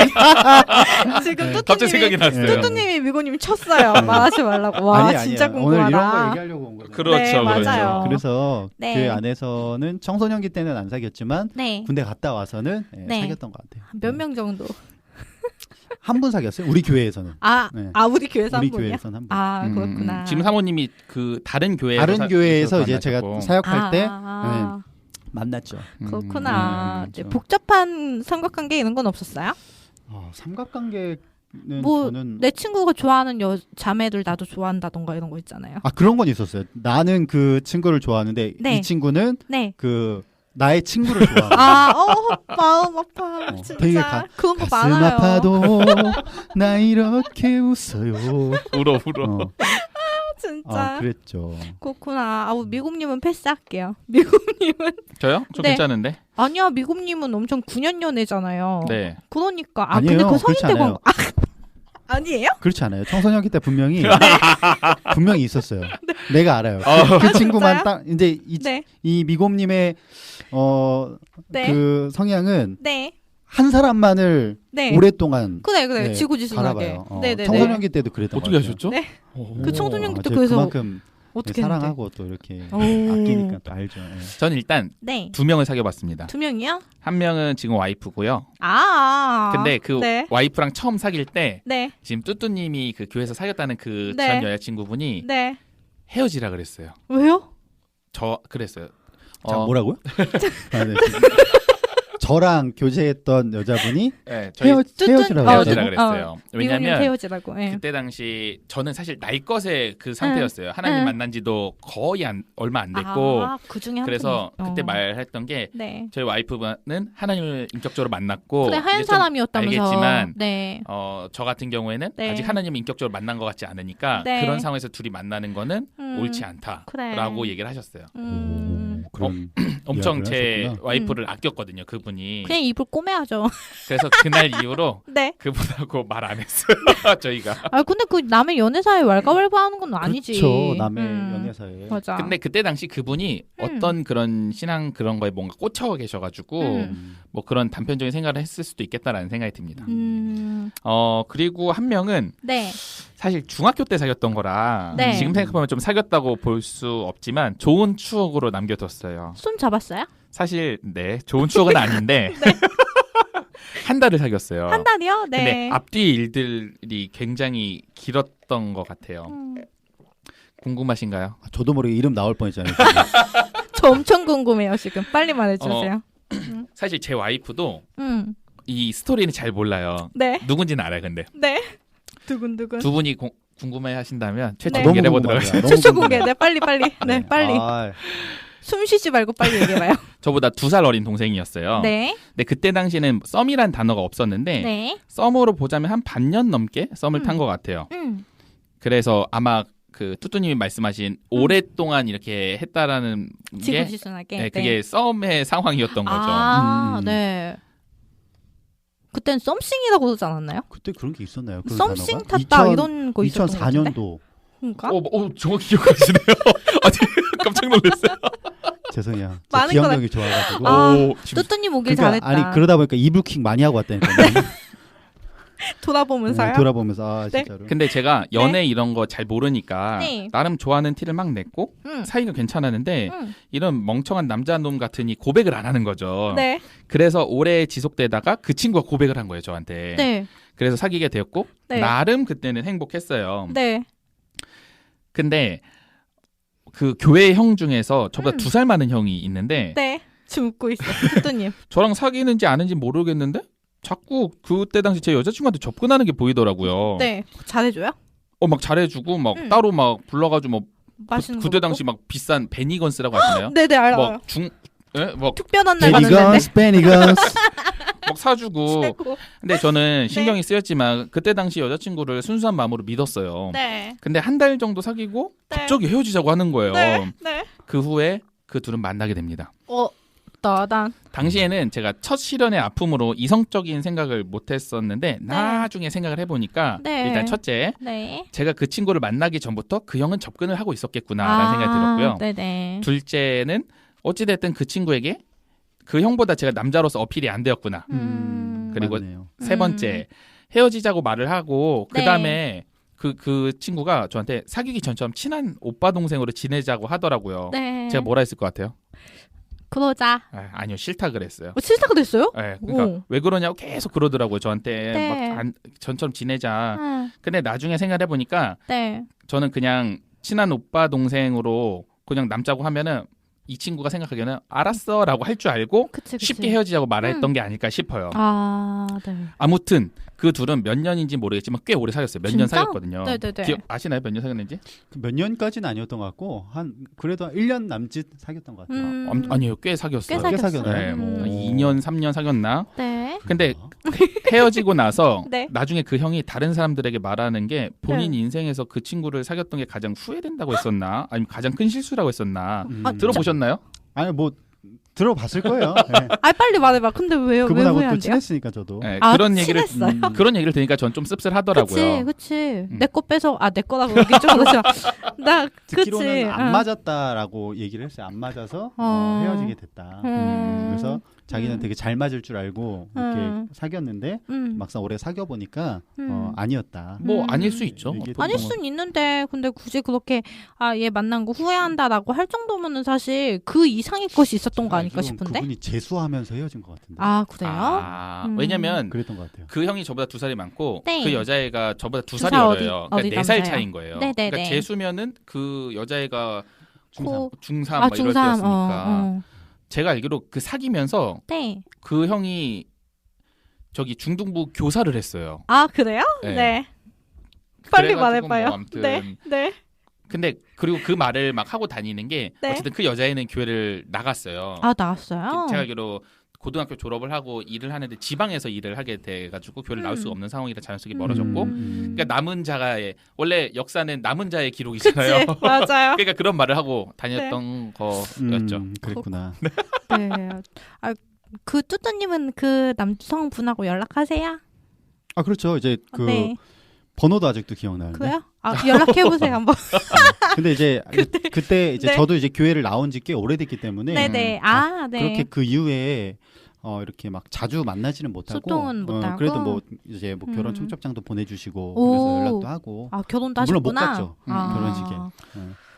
지금 갑자기 생각이 났어요. 뚜뚜님이 미고님 쳤어요. 말하지 말라고. 와 진짜 궁금하다. 오늘 이런 거 얘기하려고 온 거죠. 그렇죠. 맞아요. 그래서 교회 안에서는 청소년기 때는 안 사귀었지만 군대 갔다 와서는 사귀었던 것 같아요. 몇 명 정도? 한 분 사귀었어요. 우리 교회에서는. 우리 교회에서 한 분이요? 우리 교회에서는 한 분. 그렇구나. 지금 사모님이 그 다른 교회에서 이제 제가 사역할 때 만났죠. 그렇구나. 복잡한 삼각관계 이런 건 없었어요? 삼각관계는 뭐 저는 내 친구가 좋아하는 자매들 나도 좋아한다던가 이런 거 있잖아요. 그런 건 있었어요. 나는 그 친구를 좋아하는데 이 친구는 그 나의 친구를 좋아하는. 마음 아파. 진짜. 되게 그런 거 가슴 많아요. 아파도 나 이렇게 웃어요. 울어. 진짜. 그랬죠. 그렇구나. 미국님은 패스할게요. 미국님은 저요? 좀 괜찮은데? 아니야, 미국님은 엄청 9년 연애잖아요. 네. 그러니까 아니에요. 근데 그 성인 그렇지 때 않아요. 아니에요? 그렇지 않아요. 청소년기 때 분명히 분명히 있었어요. 내가 알아요. 그 친구만 딱 이제 이 미곰님의 그 성향은 한 사람만을 오랫동안 그래 지고지순하게 청소년기 때도 그랬던 어떻게 하셨죠? 그 청소년기 때 그래서 그만큼 사랑하고 또 이렇게 아끼니까 또 알죠. 저는 일단 2명을 사귀어봤습니다. 2명이요? 한 명은 지금 와이프고요. 근데 그 와이프랑 처음 사귈 때 지금 뚜뚜님이 그 교회에서 사귀었다는 그 전 여자친구분이 헤어지라 그랬어요. 왜요? 그랬어요. 자, 뭐라고요? 저랑 교제했던 여자분이 헤어지라고 그랬어요. 왜냐하면 헤어지라고. 그때 당시 저는 사실 날 것의 그 상태였어요. 하나님 만난 지도 거의 얼마 안 됐고 그중에 그래서 그때 말했던 게 저희 와이프는 하나님을 인격적으로 만났고 그래 하얀 사람이었다면서 알겠지만 저 같은 경우에는 아직 하나님을 인격적으로 만난 것 같지 않으니까 그런 상황에서 둘이 만나는 거는 옳지 않다라고 얘기를 하셨어요. 엄청 제 하셨구나. 와이프를 아꼈거든요. 그분이 그냥 입을 꼬매야죠. 그래서 그날 이후로 그분하고 말 안 했어요. 저희가. 근데 그 남의 연애사에 왈가왈부하는 건 아니지. 그렇죠. 남의 연애사에. 맞아. 근데 그때 당시 그분이 어떤 그런 신앙 그런 거에 뭔가 꽂혀 계셔가지고 뭐 그런 단편적인 생각을 했을 수도 있겠다라는 생각이 듭니다. 그리고 한 명은 사실 중학교 때 사귀었던 거라 지금 생각해보면 좀 사귀었다고 볼 수 없지만 좋은 추억으로 남겨뒀어요. 손 잡았어요? 사실 좋은 추억은 아닌데 한 달을 사귀었어요. 한 달이요? 근데 앞뒤 일들이 굉장히 길었던 것 같아요. 궁금하신가요? 저도 모르게 이름 나올 뻔했잖아요. 저 엄청 궁금해요 지금. 빨리 말해주세요. 사실 제 와이프도 이 스토리는 잘 몰라요. 누군지는 알아요. 근데 두근두근. 두 분이 궁금해 하신다면 최초 공개를 해보도록 하겠습니다. 최초 공개. 빨리. 빨리. 숨 쉬지 말고 빨리 얘기해봐요. 저보다 2살 어린 동생이었어요. 근데 그때 당시에는 썸이란 단어가 없었는데 썸으로 보자면 한 반년 넘게 썸을 탄 것 같아요. 그래서 아마 그 뚜뚜님이 말씀하신 오랫동안 이렇게 했다라는 게 그게 썸의 상황이었던 거죠. 네. 그땐 썸씽이라고 그러지 않았나요? 그때 그런 게 있었나요? 썸씽 탔다 이런 거 있었던 거 같은데? 2004년도. 그러니까? 정확히 기억하시네요. 아니 깜짝 놀랐어요. 죄송해요. 기억력이 좋아가지고. 뚜뚜님 오길 잘했다. 아니 그러다 보니까 이불킥 많이 하고 왔다니까요. 돌아보면서요? 돌아보면서 진짜로. 근데 제가 연애 이런 거 잘 모르니까 나름 좋아하는 티를 막 냈고 사이가 괜찮았는데 이런 멍청한 남자놈 같으니 고백을 안 하는 거죠. 그래서 오래 지속되다가 그 친구가 고백을 한 거예요 저한테. 그래서 사귀게 되었고 나름 그때는 행복했어요. 근데 그 교회 형 중에서 저보다 2살 많은 형이 있는데 지금 웃고 있어 뚜뚜님. 저랑 사귀는지 아는지 모르겠는데 자꾸 그때 당시 제 여자친구한테 접근하는 게 보이더라고요. 잘해줘요? 막 잘해주고 막 따로 막 불러가지고 뭐 그때 당시 막 비싼 베니건스라고 하시나요? 네네 알아요. 막 특별한 날 갔는데 베니건스 막 사주고. 근데 저는 신경이 쓰였지만 그때 당시 여자친구를 순수한 마음으로 믿었어요. 근데 한 달 정도 사귀고 갑자기 헤어지자고 하는 거예요. 그 후에 그 둘은 만나게 됩니다. 당시에는 제가 첫 실연의 아픔으로 이성적인 생각을 못했었는데 나중에 생각을 해보니까 일단 첫째 제가 그 친구를 만나기 전부터 그 형은 접근을 하고 있었겠구나라는 생각이 들었고요. 둘째는 어찌됐든 그 친구에게 그 형보다 제가 남자로서 어필이 안 되었구나. 그리고 맞네요. 세 번째 헤어지자고 말을 하고 그 다음에 그 친구가 저한테 사귀기 전처럼 친한 오빠 동생으로 지내자고 하더라고요. 제가 뭐라 했을 것 같아요? 그러자. 아니요, 싫다 그랬어요. 싫다 그랬어요? 그러니까 왜 그러냐고 계속 그러더라고요 저한테. 막 전처럼 지내자. 근데 나중에 생각해 보니까 저는 그냥 친한 오빠 동생으로 그냥 남자고 하면은 이 친구가 생각하기에는 알았어라고 할 줄 알고 쉽게 헤어지자고 말했던 게 아닐까 싶어요. 아무튼 그 둘은 몇 년인지 모르겠지만 꽤 오래 사귀었어요. 몇 년 사귀었거든요. 아시나요? 몇 년 사귀었는지? 몇 년까지는 아니었던 것 같고 그래도 1년 남짓 사귀었던 것 같아요. 아니요, 꽤 사귀었어요. 꽤 사귀었나요? 2년, 3년 사귀었나? 근데 헤어지고 나서 나중에 그 형이 다른 사람들에게 말하는 게 본인 인생에서 그 친구를 사귀었던 게 가장 후회된다고 했었나? 아니면 가장 큰 실수라고 했었나? 들어보셨나요? 아니 뭐 들어봤을 거예요. 네. 빨리 말해봐. 근데 왜요? 그분하고 또 친했으니까 저도. 네, 그런 얘기를 그런 얘기를 들으니까 전 좀 씁쓸하더라고요. 그치. 내 거 빼서 내 거라고 얘기 좀 그렇죠. 나 듣기로는 안 맞았다라고 얘기를 했어요. 안 맞아서 헤어지게 됐다. 그래서 자기는 되게 잘 맞을 줄 알고 이렇게 사귀었는데 막상 오래 사귀어 보니까 아니었다. 뭐 아닐 수 있죠. 아닐 수는 있는데 근데 굳이 그렇게 얘 만난 거 후회한다라고 할 정도면은 사실 그 이상의 것이 있었던 거 아닐까 싶은데. 그분이 재수하면서 헤어진 것 같은데. 그래요? 왜냐면 그랬던 것 같아요. 그 형이 저보다 2살이 많고 네. 그 여자애가 저보다 2살이 어려요. 그러니까 4살 차이인 거예요. 네네네. 그러니까 재수면은 그 여자애가 중3 막 이럴 때였으니까. 어. 제가 알기로 그 사귀면서 네. 그 형이 저기 중등부 교사를 했어요. 그래요? 네. 빨리 말해봐요. 뭐 아무튼 네. 근데 그리고 그 말을 막 하고 다니는 게 네. 어쨌든 그 여자애는 교회를 나갔어요. 나왔어요? 제가 알기로 고등학교 졸업을 하고 일을 하는데 지방에서 일을 하게 돼가지고 교회를 나올 수가 없는 상황이라 자연스럽게 멀어졌고 그러니까 남은 자의 원래 역사는 남은 자의 기록이잖아요. 그치, 맞아요. 그러니까 그런 말을 하고 다녔던 거였죠. 그랬구나. 네. 그 뚜뚜님은 그 남성분하고 연락하세요? 그렇죠. 이제 그 네. 번호도 아직도 기억나는데. 그래요? 연락해보세요 한번. 근데 이제 그때 이제 네. 저도 이제 교회를 나온 지 꽤 오래됐기 때문에 네네. 네. 그렇게 그 이후에 이렇게 막 자주 만나지는 못하고 소통은 못하고 그래도 뭐 이제 뭐 결혼 청첩장도 보내주시고 그래서 연락도 하고 결혼도 물론 못 하셨구나. 갔죠. 결혼식에.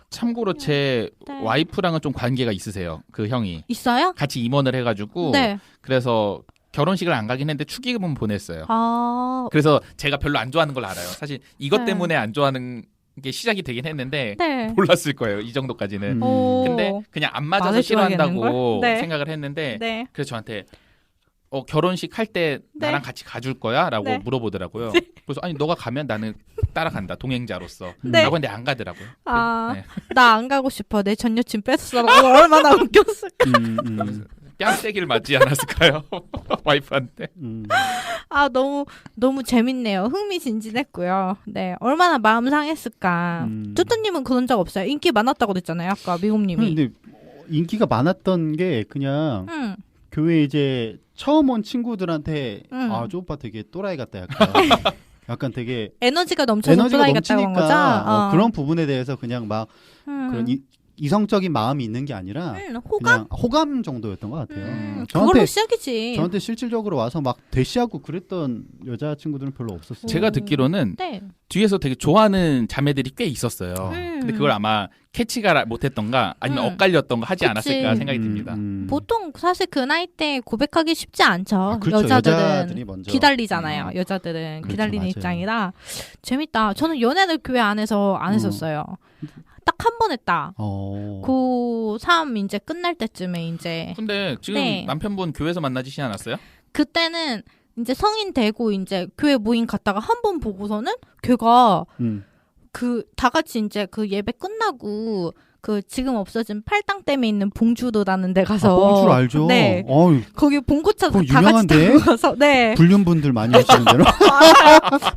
참고로 제 와이프랑은 좀 관계가 있으세요. 그 형이 있어요? 같이 임원을 해가지고 네. 그래서 결혼식을 안 가긴 했는데 축의금은 보냈어요. 아. 그래서 제가 별로 안 좋아하는 걸 알아요. 사실 이것 네. 때문에 안 좋아하는 게 시작이 되긴 했는데 네. 몰랐을 거예요. 이 정도까지는. 근데 그냥 안 맞아서 싫어한다고 네. 생각을 했는데 네. 그래서 저한테 결혼식 할 때 네. 나랑 같이 가줄 거야? 라고 네. 물어보더라고요. 그래서 아니 너가 가면 나는 따라간다. 동행자로서. 네. 라고 했는데 안 가더라고요. 네. 나 안 가고 싶어. 내 전 여친 뺏었어라고 얼마나 웃겼을까. 뺨때기를 맞지 않았을까요? 와이프한테. 너무 재밌네요. 흥미진진했고요. 네, 얼마나 마음 상했을까. 뚜뚜님은 그런 적 없어요? 인기 많았다고 그랬잖아요. 아까 미국님이. 근데 인기가 많았던 게 그냥 교회 이제 처음 온 친구들한테 저 오빠 되게 또라이 같다 약간 되게 에너지가 넘쳐서 또라이 같다고 한 거죠? 그런 부분에 대해서 그냥 막 그런 이성적인 마음이 있는 게 아니라 호감? 그냥 호감 정도였던 것 같아요. 그걸로 시작이지. 저한테 실질적으로 와서 막 대시하고 그랬던 여자친구들은 별로 없었어요. 제가 듣기로는 뒤에서 되게 좋아하는 자매들이 꽤 있었어요. 근데 그걸 아마 캐치가 못했던가 아니면 엇갈렸던가 하지 않았을까 생각이 듭니다. 보통 사실 그 나이 때 고백하기 쉽지 않죠. 그렇죠. 여자들은 먼저. 기다리잖아요. 여자들은 그렇죠, 기다리는 맞아요. 입장이라 재밌다. 저는 연애를 교회 안에서 안 했었어요. 딱 한 번 했다. 고3 이제 끝날 때쯤에 이제. 근데 지금 남편분 교회에서 만나지시 않았어요? 그때는 이제 성인 되고 이제 교회 모임 갔다가 한 번 보고서는 걔가 그 다 같이 이제 그 예배 끝나고 그 지금 없어진 팔당댐에 있는 봉주도라는 데 가서 봉주 알죠? 네. 거기 봉고차 다 같이 타고 가서 불륜분들 많이 오시는 데로.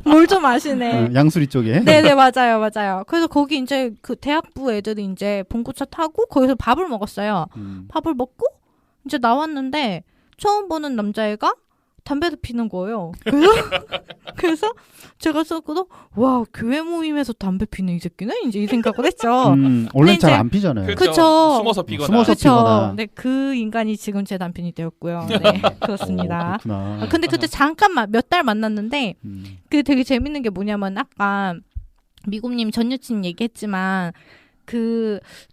뭘 좀 아시네. 양수리 쪽에. 네네 맞아요. 그래서 거기 이제 그 대학부 애들이 이제 봉고차 타고 거기서 밥을 먹었어요. 밥을 먹고 이제 나왔는데 처음 보는 남자애가 담배를 피는 거예요. 그래서 제가 속으로 와 교회 모임에서 담배 피는 이 새끼네 이제 이 생각을 했죠. 원래 잘 안 피잖아요. 그렇죠. 숨어서 피거나. 피거나. 네, 그 인간이 지금 제 남편이 되었고요. 네, 그렇습니다. 그렇구나. 근데 그때 잠깐만 몇 달 만났는데 그게 되게 재밌는 게 뭐냐면 아까 미국님 전 여친 얘기했지만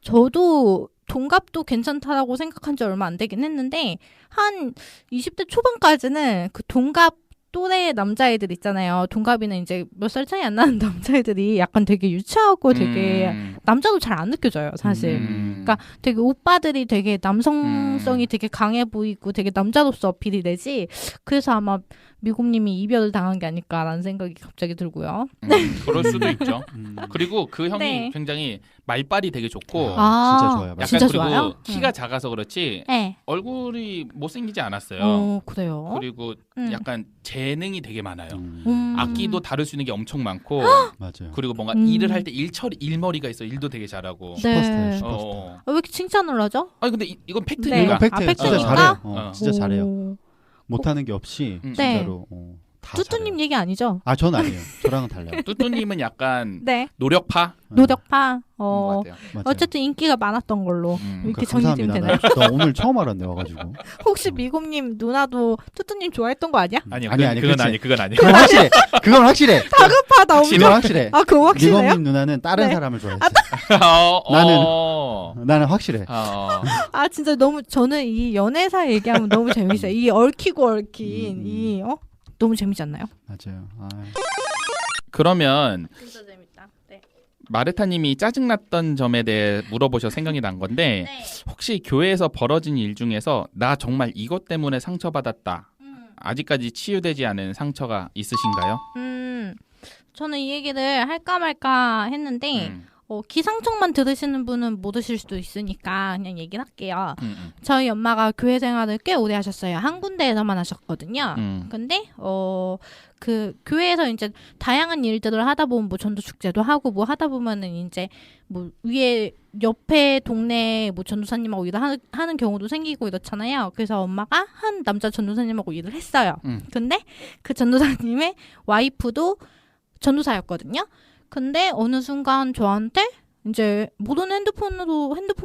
저도 동갑도 괜찮다라고 생각한 지 얼마 안 되긴 했는데 한 20대 초반까지는 그 동갑 또래 남자애들 있잖아요. 동갑이는 이제 몇 살 차이 안 나는 남자애들이 약간 되게 유치하고 되게 남자도 잘 안 느껴져요, 사실. 그러니까 되게 오빠들이 되게 남성성이 되게 강해 보이고 되게 남자로서 어필이 되지. 그래서 아마 미국님이 이별을 당한 게 아닐까라는 생각이 갑자기 들고요. 그럴 수도 있죠. 그리고 그 형이 네. 굉장히 말빨이 되게 좋고 진짜 좋아요. 약간 진짜 그리고 좋아요? 키가 작아서 그렇지 네. 얼굴이 못생기지 않았어요. 그래요? 그리고 약간 재능이 되게 많아요. 악기도 다룰 수 있는 게 엄청 많고 맞아요. 그리고 뭔가 일을 할 때 일머리가 있어. 일도 되게 잘하고. 슈퍼스타예요. 슈퍼스타. 왜 이렇게 칭찬을 하죠? 아니 근데 이건 팩트니까. 네. 이건 팩트예요. 진짜 잘해요. 진짜 오. 잘해요. 못하는 게 없이 진짜로 다 뚜뚜님 얘기 아니죠? 전 아니에요. 저랑은 달라요. 뚜뚜님은 약간 네. 노력파? 노력파. 어쨌든 인기가 많았던 걸로 이렇게 정리되면 되나요? 나 오늘 처음 알았네 와가지고. 혹시 미국님 누나도 뚜뚜님 좋아했던 거 아니야? 아니 그건 아니. 그건 확실해. 그건 확실해. 다급하다. 그건 확실해. 그거 확실해요? 미국님 누나는 다른 사람을 좋아했어. 나는 확실해. 진짜 너무 저는 이 연애사 얘기하면 너무 재밌어요. 이 얽히고 얽힌 이 너무 재밌지 않나요? 맞아요. 그러면 진짜 재밌다. 네. 마르타님이 짜증났던 점에 대해 물어보셔서 생각이 난 건데 혹시 교회에서 벌어진 일 중에서 나 정말 이것 때문에 상처받았다. 아직까지 치유되지 않은 상처가 있으신가요? 저는 이 얘기를 할까 말까 했는데 기상청만 들으시는 분은 못 드실 수도 있으니까 그냥 얘기를 할게요. 저희 엄마가 교회 생활을 꽤 오래 하셨어요. 한 군데에서만 하셨거든요. 근데 그 교회에서 이제 다양한 일들을 하다 보면 뭐 전도 축제도 하고 뭐 하다 보면은 이제 뭐 위에 옆에 동네 뭐 전도사님하고 일을 하는 경우도 생기고 이렇잖아요. 그래서 엄마가 한 남자 전도사님하고 일을 했어요. 근데 그 전도사님의 와이프도 전도사였거든요. 근데 어느 순간 저한테 이제 모든 핸드폰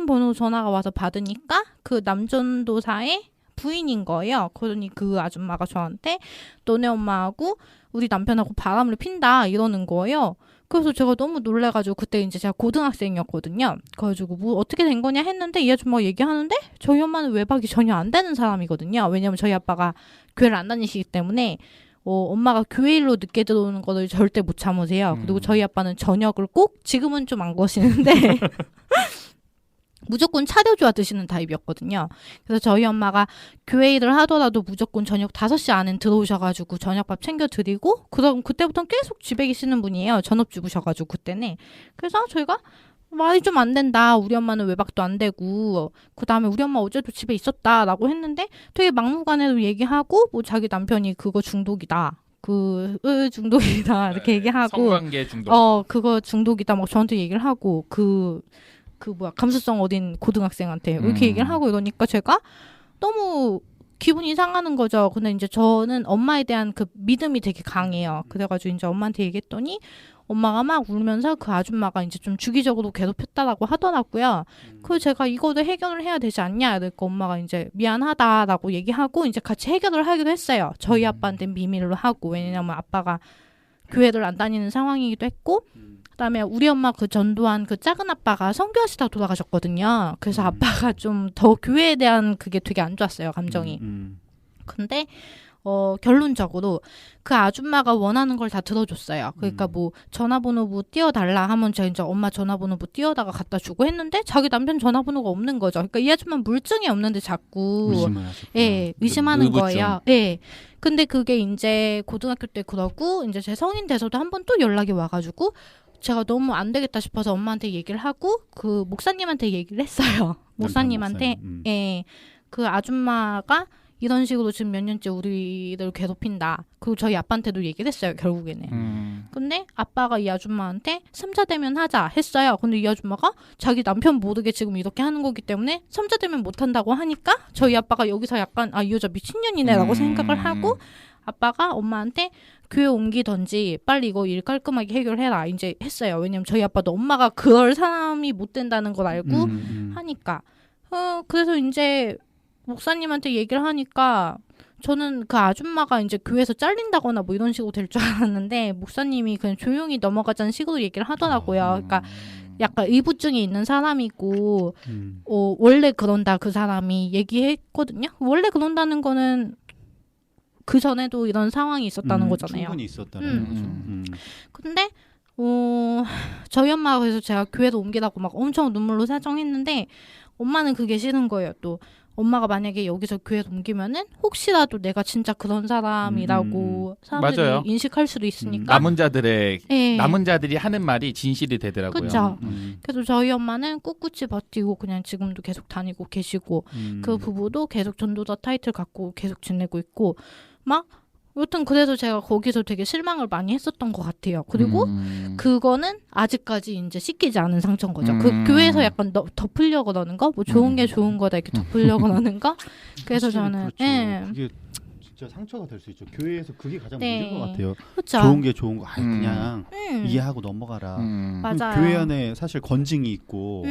번호로 전화가 와서 받으니까 그 남전도사의 부인인 거예요. 그러니 그 아줌마가 저한테 너네 엄마하고 우리 남편하고 바람을 핀다 이러는 거예요. 그래서 제가 너무 놀래가지고 그때 이제 제가 고등학생이었거든요. 그래가지고 뭐 어떻게 된 거냐 했는데 이 아줌마가 얘기하는데 저희 엄마는 외박이 전혀 안 되는 사람이거든요. 왜냐면 저희 아빠가 교회를 안 다니시기 때문에 엄마가 교회 일로 늦게 들어오는 거를 절대 못 참으세요. 그리고 저희 아빠는 저녁을 꼭 지금은 좀 안 거시는데 무조건 차려줘야 드시는 타입이었거든요. 그래서 저희 엄마가 교회 일을 하더라도 무조건 저녁 5시 안엔 들어오셔가지고 저녁밥 챙겨드리고 그럼 그때부터는 계속 집에 계시는 분이에요. 전업주부셔가지고 그때는. 그래서 저희가 말이 좀 안 된다. 우리 엄마는 외박도 안 되고 그 다음에 우리 엄마 어제도 집에 있었다라고 했는데 되게 막무가내로 얘기하고 뭐 자기 남편이 그거 중독이다. 중독이다 이렇게 얘기하고 성관계 중독. 그거 중독이다 막 저한테 얘기를 하고 그 감수성 어린 고등학생한테 이렇게 얘기를 하고 이러니까 제가 너무 기분이 상하는 거죠. 근데 이제 저는 엄마에 대한 그 믿음이 되게 강해요. 그래가지고 이제 엄마한테 얘기했더니 엄마가 막 울면서 그 아줌마가 이제 좀 주기적으로 괴롭혔다라고 하더라고요. 그래서 제가 이거를 해결을 해야 되지 않냐 이러니까 엄마가 이제 미안하다라고 얘기하고 이제 같이 해결을 하기로 했어요. 저희 아빠한테는 비밀로 하고 왜냐면 아빠가 교회를 안 다니는 상황이기도 했고 그다음에 우리 엄마 그 전도한 그 작은 아빠가 선교하시다 돌아가셨거든요. 그래서 아빠가 좀 더 교회에 대한 그게 되게 안 좋았어요, 감정이. 근데 결론적으로 그 아줌마가 원하는 걸 다 들어줬어요. 그러니까 뭐 전화번호 뭐 띄워달라 하면 제가 이제 엄마 전화번호 뭐 띄워다가 갖다 주고 했는데 자기 남편 전화번호가 없는 거죠. 그러니까 이 아줌마 물증이 없는데 자꾸 의심하는 거예요. 예. 근데 그게 이제 고등학교 때 그러고 이제 제 성인 돼서도 한 번 또 연락이 와가지고 제가 너무 안 되겠다 싶어서 엄마한테 얘기를 하고 그 목사님한테 얘기를 했어요. 목사님한테 그 아줌마가 이런 식으로 지금 몇 년째 우리를 괴롭힌다. 그리고 저희 아빠한테도 얘기를 했어요. 결국에는. 근데 아빠가 이 아줌마한테 3자 대면 하자 했어요. 근데 이 아줌마가 자기 남편 모르게 지금 이렇게 하는 거기 때문에 3자 대면 못한다고 하니까 저희 아빠가 여기서 약간 이 여자 미친년이네라고 생각을 하고 아빠가 엄마한테 교회 옮기던지 빨리 이거 일 깔끔하게 해결해라 이제 했어요. 왜냐면 저희 아빠도 엄마가 그럴 사람이 못 된다는 걸 알고 하니까. 그래서 이제 목사님한테 얘기를 하니까 저는 그 아줌마가 이제 교회에서 잘린다거나 뭐 이런 식으로 될 줄 알았는데 목사님이 그냥 조용히 넘어가자는 식으로 얘기를 하더라고요. 그러니까 약간 의부증이 있는 사람이고 원래 그런다 그 사람이 얘기했거든요. 원래 그런다는 거는 그 전에도 이런 상황이 있었다는 거잖아요. 충분히 있었다는 거죠. 근데 저희 엄마가 그래서 제가 교회로 옮기라고 막 엄청 눈물로 사정했는데 엄마는 그게 싫은 거예요. 또 엄마가 만약에 여기서 교회 옮기면은 혹시라도 내가 진짜 그런 사람이라고 사람들이 맞아요. 인식할 수도 있으니까 남은 자들이 하는 말이 진실이 되더라고요. 그렇죠. 그래서 저희 엄마는 꿋꿋이 버티고 그냥 지금도 계속 다니고 계시고 그 부부도 계속 전도자 타이틀 갖고 계속 지내고 있고 막 여튼 그래서 제가 거기서 되게 실망을 많이 했었던 것 같아요. 그리고 그거는 아직까지 이제 씻기지 않은 상처인 거죠. 그 교회에서 약간 덮으려고 그러는 거, 뭐 좋은 게 좋은 거다 이렇게 덮으려고 그러는 거. 그래서 저는 그렇죠. 그게 진짜 상처가 될 수 있죠. 교회에서 그게 가장 문제인 것 같아요. 그렇죠. 좋은 게 좋은 거, 그냥 이해하고 넘어가라. 맞아요. 교회 안에 사실 건징이 있고,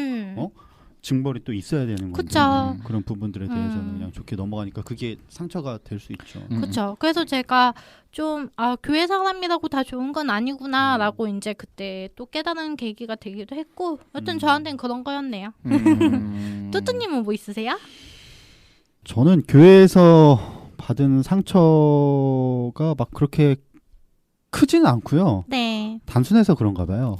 징벌이 또 있어야 되는 건데 그런 부분들에 대해서는 그냥 좋게 넘어가니까 그게 상처가 될 수 있죠. 그렇죠. 그래서 제가 좀 교회 사람이라고 다 좋은 건 아니구나라고 이제 그때 또 깨달은 계기가 되기도 했고, 여튼 저한테는 그런 거였네요. 뚜뚜님은 뭐 있으세요? 저는 교회에서 받은 상처가 막 그렇게 크지는 않고요. 네. 단순해서 그런가 봐요.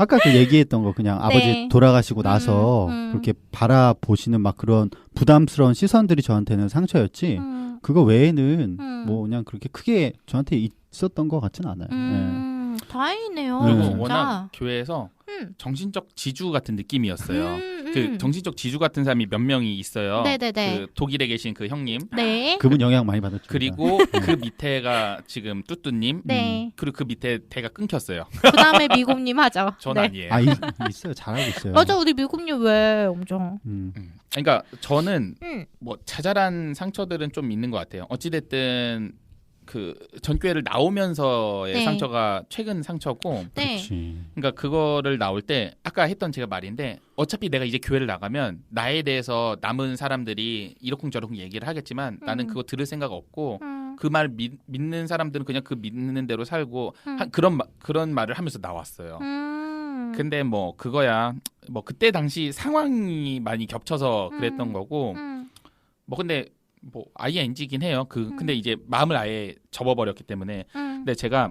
아까 그 얘기했던 거 그냥 아버지 돌아가시고 나서 그렇게 바라보시는 막 그런 부담스러운 시선들이 저한테는 상처였지 그거 외에는 뭐 그냥 그렇게 크게 저한테 있었던 것 같지는 않아요. 네. 다행이네요. 그리고 진짜. 워낙 교회에서 정신적 지주 같은 느낌이었어요. 그 정신적 지주 같은 사람이 몇 명이 있어요. 네네네. 그 독일에 계신 그 형님. 네. 그분 영향 많이 받았죠. 그리고 그 밑에가 지금 뚜뚜님. 네. 그리고 그 밑에 대가 끊겼어요. 그다음에 미국님 하죠. 전 네. 아니에요. 있어요. 잘하고 있어요. 맞아, 우리 미국님 왜 엄청. 그러니까 저는 뭐 자잘한 상처들은 좀 있는 것 같아요. 어찌됐든 그 전교회를 나오면서의 상처가 최근 상처고, 그러니까 그거를 나올 때 아까 했던 제가 말인데 어차피 내가 이제 교회를 나가면 나에 대해서 남은 사람들이 이러쿵저러쿵 얘기를 하겠지만 나는 그거 들을 생각 없고 그 말 믿는 사람들은 그냥 그 믿는 대로 살고 그런 말을 하면서 나왔어요. 근데 뭐 그거야 뭐 그때 당시 상황이 많이 겹쳐서 그랬던 거고 뭐 근데 뭐 ING긴 해요. 근데 이제 마음을 아예 접어버렸기 때문에. 근데 제가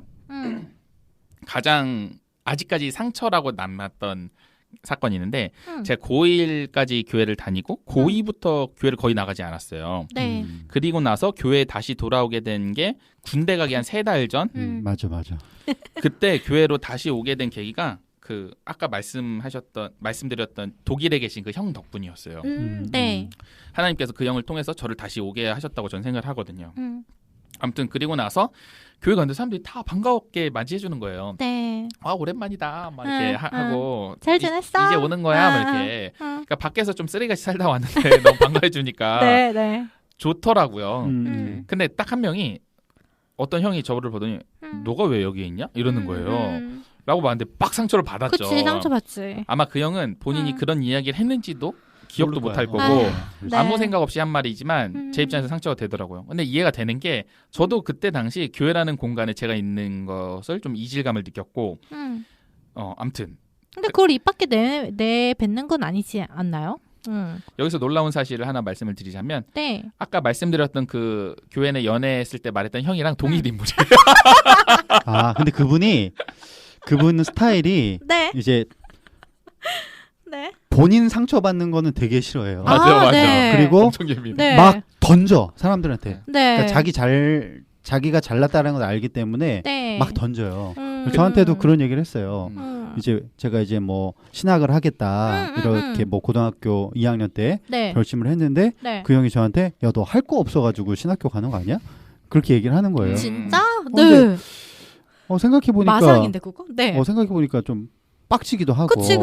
가장 아직까지 상처라고 남았던 사건이 있는데 제가 고1까지 교회를 다니고 고2부터 교회를 거의 나가지 않았어요. 네. 그리고 나서 교회에 다시 돌아오게 된 게 군대 가기 한 3달 전. 맞아. 그때 교회로 다시 오게 된 계기가 그 아까 말씀드렸던 독일에 계신 그 형 덕분이었어요. 네. 하나님께서 그 형을 통해서 저를 다시 오게 하셨다고 저는 생각을 하거든요. 아무튼 그리고 나서 교회 갔는데 사람들이 다 반가웠게 맞이해 주는 거예요. 네. 아 오랜만이다 막 이렇게 하고 잘 지냈어? 이제 오는 거야 막 이렇게. 그러니까 밖에서 좀 쓰레기같이 살다 왔는데 너무 반가워해 주니까 네. 좋더라고요. 근데 딱 한 명이 어떤 형이 저를 보더니 너가 왜 여기 있냐? 이러는 거예요. 라고 말하는데 빡 상처를 받았죠. 그치, 상처받지. 아마 그 형은 본인이 그런 이야기를 했는지도 기억도 못할 거고 아무 생각 없이 한 말이지만 제 입장에서 상처가 되더라고요. 근데 이해가 되는 게 저도 그때 당시 교회라는 공간에 제가 있는 것을 좀 이질감을 느꼈고 아무튼 근데 그걸 입 밖에 내뱉는 건 아니지 않나요? 여기서 놀라운 사실을 하나 말씀을 드리자면 아까 말씀드렸던 그 교회 내 연애했을 때 말했던 형이랑 동일 인물이에요. 근데 그분 스타일이 이제 본인 상처받는 거는 되게 싫어해요. 맞아. 네. 그리고 막 던져 사람들한테. 네. 그러니까 자기가 잘났다는 걸 알기 때문에 막 던져요. 저한테도 그런 얘기를 했어요. 이제 제가 이제 뭐 신학을 하겠다 이렇게 뭐 고등학교 2학년 때 결심을 했는데 그 형이 저한테 야, 너 할 거 없어가지고 신학교 가는 거 아니야? 그렇게 얘기를 하는 거예요. 진짜? 네. 생각해보니까 마상인데 그거? 네. 생각해보니까 좀 빡치기도 하고. 그치.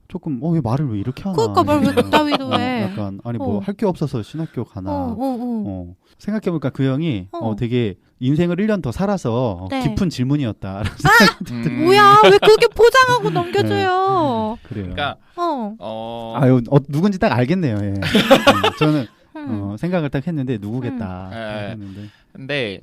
조금 왜 말을 왜 이렇게 하나. 그러니까 말 왜 그따위로 해. 약간 아니 뭐 할 게 없어서 신학교 가나. 생각해보니까 그 형이 되게 인생을 1년 더 살아서 깊은 질문이었다. 뭐야 왜 그렇게 포장하고 넘겨줘요. 그래요. 그러니까 누군지 딱 알겠네요. 예. 저는 생각을 딱 했는데 누구겠다 했는데. 근데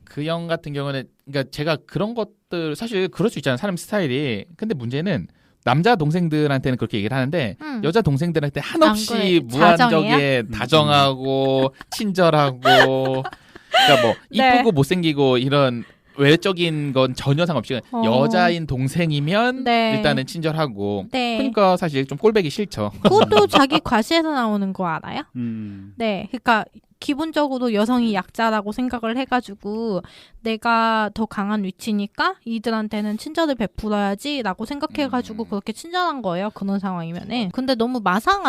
그 형 같은 경우는 그러니까 제가 그런 것들 사실 그럴 수 있잖아요. 사람 스타일이. 근데 문제는 남자 동생들한테는 그렇게 얘기를 하는데 여자 동생들한테 한없이 무한하게 다정하고 친절하고 그러니까 뭐 이쁘고 못생기고 이런 외적인 건 전혀 상관없이 여자인 동생이면 네. 일단은 친절하고 네. 그러니까 사실 좀 꼴보기 싫죠. 그것도 자기 과시에서 나오는 거 알아요? 네, 그러니까 기본적으로 여성이 약자라고 생각을 해가지고 내가 더 강한 위치니까 이들한테는 친절을 베풀어야지라고 생각해가지고 그렇게 친절한 거예요. 그런 상황이면은. 근데 너무 마상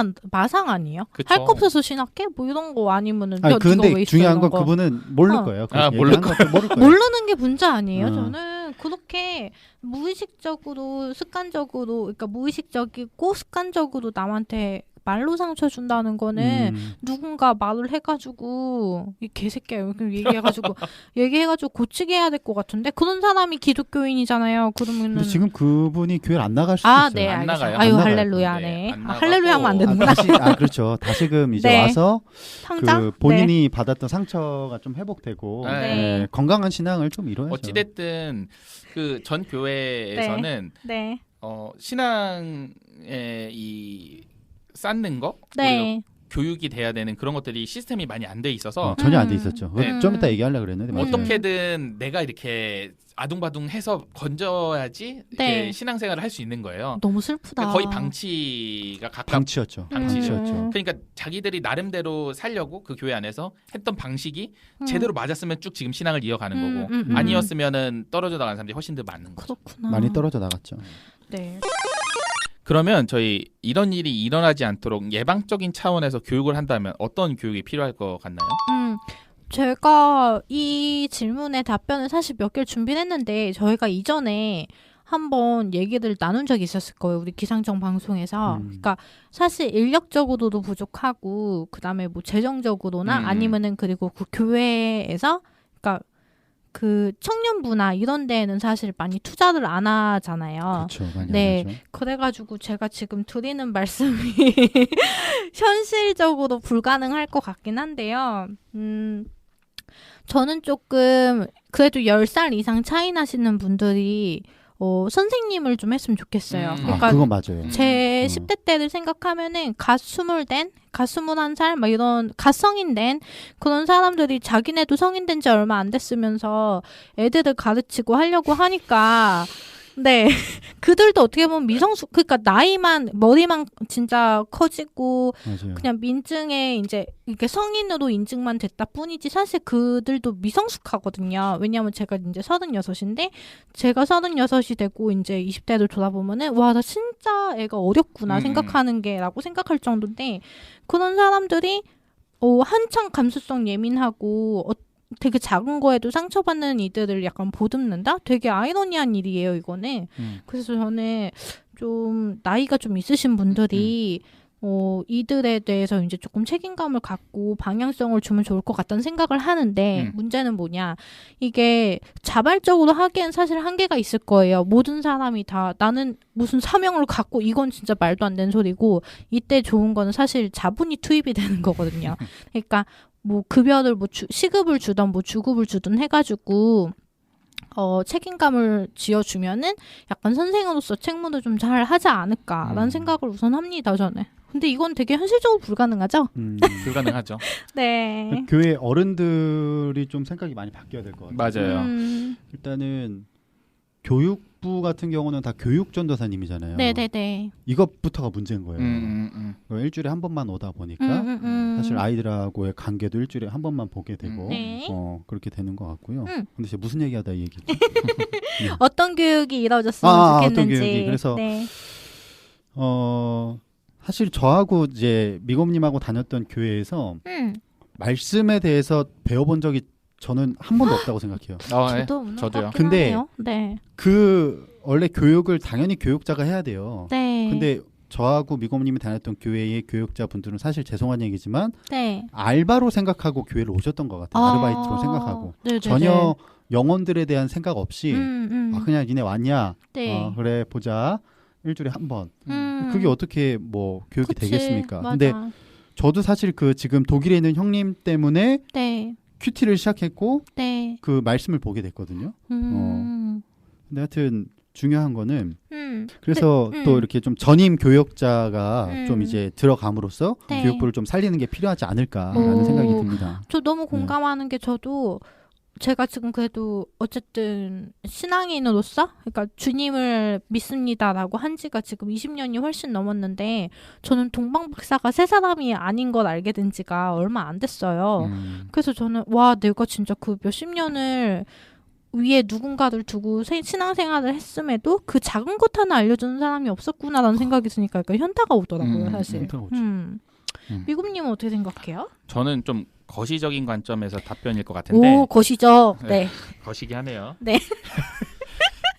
아니에요? 할 거 없어서 신학해? 뭐 이런 거 아니면은. 근데 중요한 건 그분은 모를 거예요. 모를 거예요. 모르는 게 문제 아니에요. 저는 그렇게 무의식적으로 습관적으로 그러니까 무의식적이고 습관적으로 남한테 말로 상처 준다는 거는 누군가 말을 해가지고 이 개새끼야 이렇게 얘기해가지고 고치게 해야 될 것 같은데 그런 사람이 기독교인이잖아요. 그러면은 지금 그분이 교회를 안 나갈 수도 있어요. 네, 안 나가요. 아유 할렐루야. 네. 할렐루야 하면 안 되는구나. 그렇죠. 다시금 이제 네. 와서 그 본인이 네. 받았던 상처가 좀 회복되고 네. 네. 건강한 신앙을 좀 이뤄야죠. 어찌됐든 그 전 교회에서는 네. 신앙의 이 쌓는 거 네. 교육이 돼야 되는 그런 것들이 시스템이 많이 안 돼 있어서 전혀 안 돼 있었죠. 네. 좀 이따 얘기하려고 그랬는데 어떻게든 내가 이렇게 아둥바둥해서 건져야지 네. 신앙생활을 할 수 있는 거예요. 너무 슬프다. 그러니까 거의 방치가 방치였죠. 그러니까 자기들이 나름대로 살려고 그 교회 안에서 했던 방식이 제대로 맞았으면 쭉 지금 신앙을 이어가는 거고 아니었으면은 떨어져 나간 사람들이 훨씬 더 많은 거죠. 그렇구나. 많이 떨어져 나갔죠. 네. 그러면 저희 이런 일이 일어나지 않도록 예방적인 차원에서 교육을 한다면 어떤 교육이 필요할 것 같나요? 제가 이 질문에 답변을 사실 몇 개를 준비했는데 저희가 이전에 한번 얘기를 나눈 적이 있었을 거예요. 우리 기상청 방송에서. 그러니까 사실 인력적으로도 부족하고 그다음에 뭐 재정적으로나 아니면은 그리고 그 교회에서 그러니까 그 청년부나 이런 데에는 사실 많이 투자를 안 하잖아요. 그렇죠. 많이 네. 안 하죠. 그래가지고 제가 지금 드리는 말씀이 현실적으로 불가능할 것 같긴 한데요. 저는 조금 그래도 10살 이상 차이 나시는 분들이 선생님을 좀 했으면 좋겠어요. 그러니까 그건 맞아요. 제 10대 때를 생각하면은 갓 21살 막 이런 갓 성인 된 그런 사람들이 자기네도 성인 된 지 얼마 안 됐으면서 애들을 가르치고 하려고 하니까 네. 그들도 어떻게 보면 그러니까 나이만, 머리만 진짜 커지고, 맞아요. 그냥 민증에 이제 이렇게 성인으로 인증만 됐다 뿐이지, 사실 그들도 미성숙하거든요. 왜냐면 제가 이제 36인데, 제가 36이 되고 이제 20대를 돌아보면은, 와, 나 진짜 애가 어렵구나 생각하는 게, 라고 생각할 정도인데, 그런 사람들이, 한창 감수성 예민하고, 되게 작은 거에도 상처받는 이들을 약간 보듬는다? 되게 아이러니한 일이에요, 이거는. 그래서 저는 좀 나이가 좀 있으신 분들이 이들에 대해서 이제 조금 책임감을 갖고 방향성을 주면 좋을 것 같다는 생각을 하는데 문제는 뭐냐? 이게 자발적으로 하기엔 사실 한계가 있을 거예요. 모든 사람이 다 나는 무슨 사명을 갖고 이건 진짜 말도 안 되는 소리고 이때 좋은 거는 사실 자본이 투입이 되는 거거든요. 그러니까 뭐 급여를 뭐 시급을 주던 뭐 주급을 주든 해가지고 책임감을 지어주면은 약간 선생으로서 책무도 좀 잘 하지 않을까라는 생각을 우선 합니다, 저는. 근데 이건 되게 현실적으로 불가능하죠? 불가능하죠. 네. 교회 어른들이 좀 생각이 많이 바뀌어야 될 것 같아요. 맞아요. 일단은 교육부 같은 경우는 다 교육전도사님이잖아요. 네네네. 이것부터가 문제인 거예요. 일주일에 한 번만 오다 보니까 사실 아이들하고의 관계도 일주일에 한 번만 보게 되고 네. 그렇게 되는 것 같고요. 근데 제가 무슨 얘기하다 이 얘기죠? 어떤 교육이 이루어졌으면 좋겠는지. 어떤 교육이. 그래서 네. 사실 저하고 이제 미곰님하고 다녔던 교회에서 말씀에 대해서 배워본 적이 저는 한 번도 없다고 생각해요. 저도요. 근데 네. 그 원래 교육을 당연히 교육자가 해야 돼요. 네. 근데 저하고 미곰님이 다녔던 교회의 교육자분들은 사실 죄송한 얘기지만 네. 알바로 생각하고 교회를 오셨던 것 같아요. 아르바이트로 생각하고 네네네. 전혀 영혼들에 대한 생각 없이 그냥 니네 왔냐? 네. 그래 보자. 일주일에 한 번. 그게 어떻게 뭐 교육이 그치, 되겠습니까? 맞아. 근데 저도 사실 그 지금 독일에 있는 형님 때문에 네. 큐티를 시작했고 네. 그 말씀을 보게 됐거든요. 근데 하여튼 중요한 거는 그래서 또 이렇게 좀 전임 교역자가 좀 이제 들어감으로써 네. 교육부를 좀 살리는 게 필요하지 않을까라는 생각이 듭니다. 저 너무 공감하는 게 저도 제가 지금 그래도 어쨌든 신앙인으로서 그러니까 주님을 믿습니다라고 한 지가 지금 20년이 훨씬 넘었는데 저는 동방박사가 세 사람이 아닌 걸 알게 된 지가 얼마 안 됐어요. 그래서 저는 와 내가 진짜 그 몇십 년을 위에 누군가를 두고 신앙생활을 했음에도 그 작은 것 하나 알려주는 사람이 없었구나라는 생각이 드니까 그러니까 현타가 오더라고요 사실. 미국님은 어떻게 생각해요? 저는 좀 거시적인 관점에서 답변일 것 같은데. 오 거시적. 네. 거시기 하네요. 네.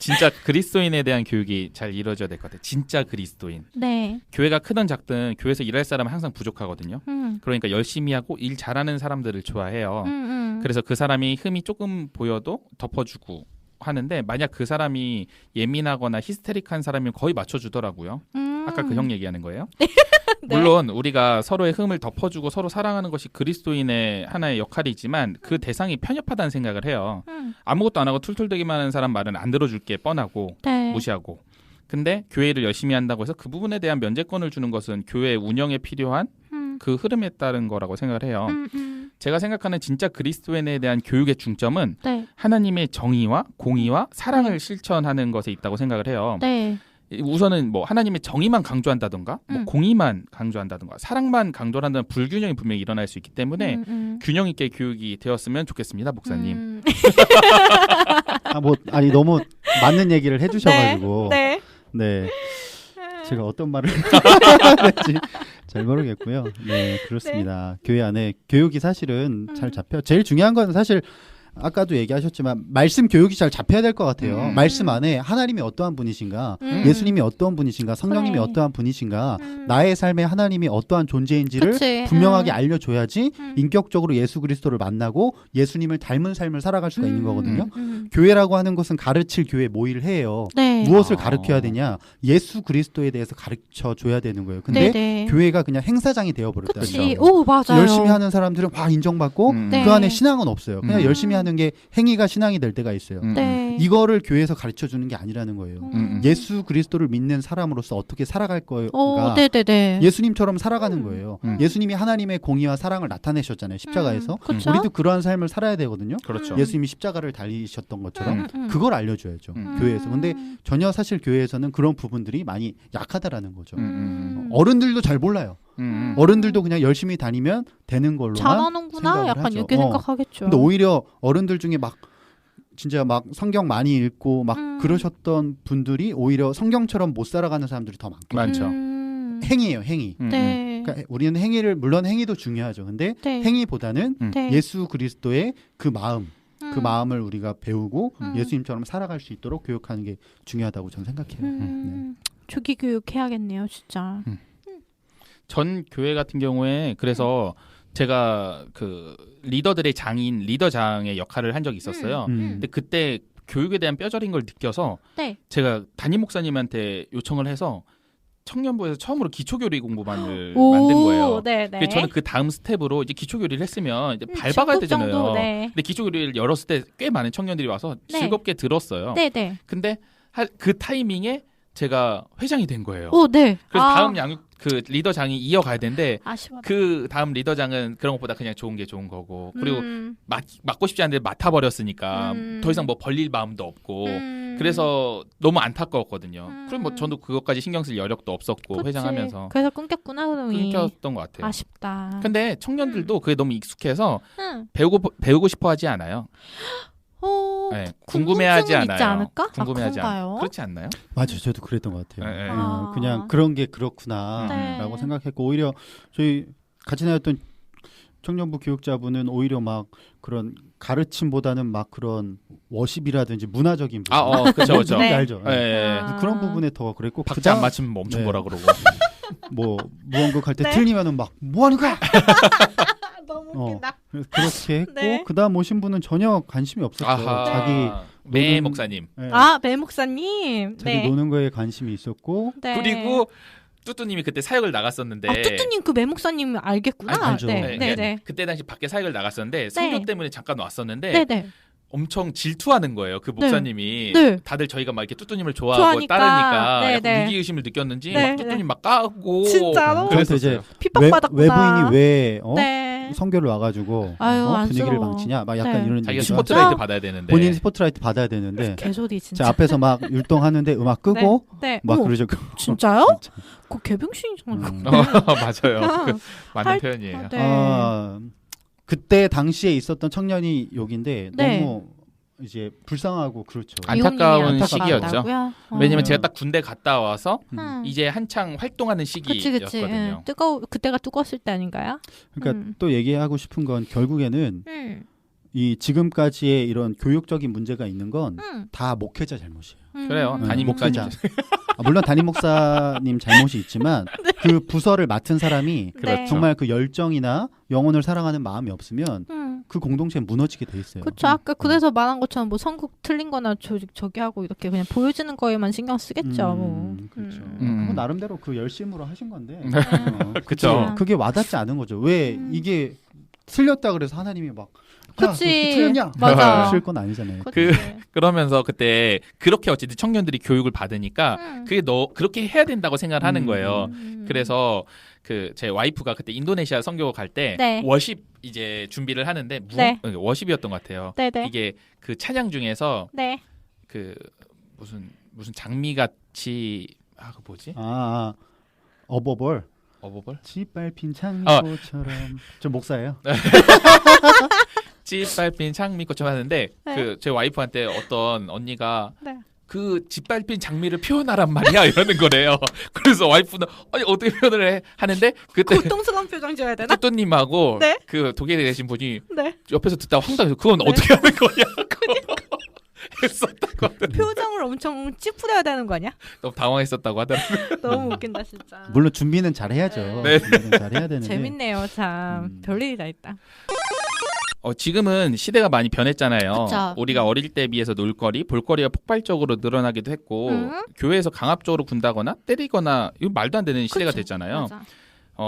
진짜 그리스도인에 대한 교육이 잘 이루어져야 될 것 같아요. 진짜 그리스도인. 네. 교회가 크든 작든 교회에서 일할 사람은 항상 부족하거든요. 그러니까 열심히 하고 일 잘하는 사람들을 좋아해요. 그래서 그 사람이 흠이 조금 보여도 덮어주고 하는데 만약 그 사람이 예민하거나 히스테릭한 사람이면 거의 맞춰주더라고요. 아까 그 형 얘기하는 거예요. 네. 물론 우리가 서로의 흠을 덮어주고 서로 사랑하는 것이 그리스도인의 하나의 역할이지만 그 대상이 편협하다는 생각을 해요. 아무것도 안 하고 툴툴대기만 하는 사람 말은 안 들어줄 게 뻔하고 네. 무시하고. 근데 교회를 열심히 한다고 해서 그 부분에 대한 면제권을 주는 것은 교회 운영에 필요한 그 흐름에 따른 거라고 생각을 해요. 제가 생각하는 진짜 그리스도인에 대한 교육의 중점은 네. 하나님의 정의와 공의와 사랑을 실천하는 것에 있다고 생각을 해요. 네. 우선은 뭐 하나님의 정의만 강조한다던가 뭐 공의만 강조한다던가 사랑만 강조한다는 불균형이 분명히 일어날 수 있기 때문에 균형 있게 교육이 되었으면 좋겠습니다, 목사님. 아니 너무 맞는 얘기를 해주셔가지고 네. 네. 제가 어떤 말을 해야 될지 잘 모르겠고요. 네, 그렇습니다. 네. 교회 안에 교육이 사실은 잘 잡혀. 제일 중요한 건 사실 아까도 얘기하셨지만 말씀 교육이 잘 잡혀야 될 것 같아요. 말씀 안에 하나님이 어떠한 분이신가, 예수님이 어떠한 분이신가, 성령님이 어떠한 분이신가, 나의 삶에 하나님이 어떠한 존재인지를 그치. 분명하게 알려줘야지 인격적으로 예수 그리스도를 만나고 예수님을 닮은 삶을 살아갈 수가 있는 거거든요. 교회라고 하는 것은 가르칠 교회 모의를 해요. 네. 무엇을 가르쳐야 되냐? 예수 그리스도에 대해서 가르쳐줘야 되는 거예요. 근데 네네. 교회가 그냥 행사장이 되어버렸다. 오 맞아요. 열심히 하는 사람들은 인정받고 네. 그 안에 신앙은 없어요. 그냥 열심히 하는 게 행위가 신앙이 될 때가 있어요. 네. 이거를 교회에서 가르쳐주는 게 아니라는 거예요. 예수 그리스도를 믿는 사람으로서 어떻게 살아갈 거가 예수님처럼 살아가는 거예요. 예수님이 하나님의 공의와 사랑을 나타내셨잖아요. 십자가에서. 우리도 그러한 삶을 살아야 되거든요. 그렇죠. 예수님이 십자가를 달리셨던 것처럼 그걸 알려줘야죠. 교회에서. 근데 전혀 사실 교회에서는 그런 부분들이 많이 약하다라는 거죠. 어른들도 잘 몰라요. 어른들도 그냥 열심히 다니면 되는 걸로만 잘하는구나 약간 하죠. 이렇게 생각하겠죠. 근데 오히려 어른들 중에 진짜 성경 많이 읽고 그러셨던 분들이 오히려 성경처럼 못 살아가는 사람들이 더 많죠. 행위예요, 행위. 네. 그러니까 우리는 물론 행위도 중요하죠. 근데 네. 행위보다는 네. 예수 그리스도의 그 마음을 우리가 배우고 예수님처럼 살아갈 수 있도록 교육하는 게 중요하다고 저는 생각해요. 네. 조기 교육해야겠네요, 진짜. 전 교회 같은 경우에 그래서 제가 그 리더들의 장인 리더장의 역할을 한 적이 있었어요. 근데 그때 교육에 대한 뼈저린 걸 느껴서 네. 제가 담임 목사님한테 요청을 해서 청년부에서 처음으로 기초교리 공부반을 만든 거예요. 네네. 저는 그 다음 스텝으로 이제 기초교리를 했으면 이제 밟아가야 되잖아요. 네. 근데 기초교리를 열었을 때 꽤 많은 청년들이 와서 즐겁게 들었어요. 네네. 근데 그 타이밍에 제가 회장이 된 거예요. 네. 그래서 다음 그 리더장이 이어가야 되는데 아쉬워라. 그 다음 리더장은 그런 것보다 그냥 좋은 게 좋은 거고 그리고 맡고 싶지 않은데 맡아버렸으니까 더 이상 뭐 벌릴 마음도 없고 그래서 너무 안타까웠거든요. 그럼 저도 그것까지 신경 쓸 여력도 없었고 그치. 회장하면서 그래서 끊겼구나 그놈이. 끊겼던 것 같아요. 아쉽다. 근데 청년들도 그게 너무 익숙해서 배우고 싶어 하지 않아요. 네, 궁금해하지 않아요. 있지 않을까? 궁금해하지 않아요. 그렇지 않나요? 맞아요. 저도 그랬던 것 같아요. 네. 그냥 그런 게 그렇구나라고 생각했고 오히려 저희 같이 다녔던 청년부 교육자분은 오히려 그런 가르침보다는 그런 워십이라든지 문화적인 부분. 그렇죠. 네. 알죠. 네. 그런 부분에 더 그랬고 박자 안 맞추면 엄청 뭐라 그러고. 무언가 할 때 틀리면은 뭐 하는 거야? 너무 웃긴다. 그렇게 했고 그다음 오신 분은 전혀 관심이 없었어요. 자기 매 목사님. 매 목사님. 자기 노는 거에 관심이 있었고 그리고 뚜뚜님이 그때 사역을 나갔었는데 뚜뚜님 그 매 목사님 알겠구나. 알죠. 네. 그때 당시 밖에 사역을 나갔었는데 선교 때문에 잠깐 왔었는데 엄청 질투하는 거예요. 그 목사님이 다들 저희가 이렇게 뚜뚜님을 좋아하고 따르니까 약간 위기의식을 느꼈는지 뚜뚜님 까고 진짜로? 그래서 이제 핍박받았구나. 외부인이 왜 성교를 와가지고 분위기를 망치냐 막 약간 이런 자기가 스포트라이트 받아야 되는데 본인 스포트라이트 받아야 되는데 개소리 진짜. 제 앞에서 막 율동하는데 음악 끄고 막 그러죠. 진짜요? 그 개병신이잖아요. 맞아요. 맞는 표현이에요. 그때 당시에 있었던 청년이 욕인데 너무 이제 불쌍하고 그렇죠. 안타까운 시기였죠. 왜냐면 제가 딱 군대 갔다 와서 이제 한창 활동하는 시기였거든요. 그때가 뜨거웠을 때 아닌가요? 그러니까 또 얘기하고 싶은 건 결국에는 이 지금까지의 이런 교육적인 문제가 있는 건 다 목회자 잘못이에요. 그래요. 담임 목사님. 물론 담임 목사님 잘못이 있지만 그 부서를 맡은 사람이 정말 그 열정이나 영혼을 사랑하는 마음이 없으면 그 공동체는 무너지게 돼 있어요. 그렇죠. 아까 그래서 말한 것처럼 뭐 선곡 틀린거나 저기 하고 이렇게 그냥 보여지는 거에만 신경 쓰겠죠. 그렇죠. 뭐 나름대로 그 열심으로 하신 건데 그렇죠. 그게 와닿지 않은 거죠. 왜 이게 틀렸다 그래서 하나님이 막 그치. 틀렸냐? 맞아. 그럴 건 아니잖아요. 그러면서 그때 그렇게 어쨌든 청년들이 교육을 받으니까 그게 그렇게 해야 된다고 생각을 하는 거예요. 그래서 제 와이프가 그때 인도네시아 선교 갈 때 워십 이제 준비를 하는데 워십이었던 것 같아요. 이게 그 찬양 중에서 그 무슨 장미 같이 그 뭐지? 어버벌. 짓밟힌 장미꽃처럼. 저 목사예요. 짓밟힌 장미꽃처럼 하는데 제 와이프한테 어떤 언니가 그 짓밟힌 장미를 표현하란 말이야 이러는 거래요. 그래서 와이프는 아니 어떻게 표현을 하는데 그때 고통스러운 표정 지어야 되나? 뚜뚜님하고 그 독일에 계신 분이 옆에서 듣다가 황당해서 그건 어떻게 하는 거냐 했었다고 하더라고요. 표정을 엄청 찌푸려야 되는 거 아니야? 너무 당황했었다고 하더라고요. 너무 웃긴다 진짜. 물론 준비는 잘 해야죠. 준비는 잘 해야 되는데. 재밌네요 참. 별일이 다 있다. 지금은 시대가 많이 변했잖아요. 그쵸. 우리가 어릴 때 비해서 놀거리, 볼거리가 폭발적으로 늘어나기도 했고 교회에서 강압적으로 군다거나 때리거나 이거 말도 안 되는 시대가 됐잖아요. 맞아.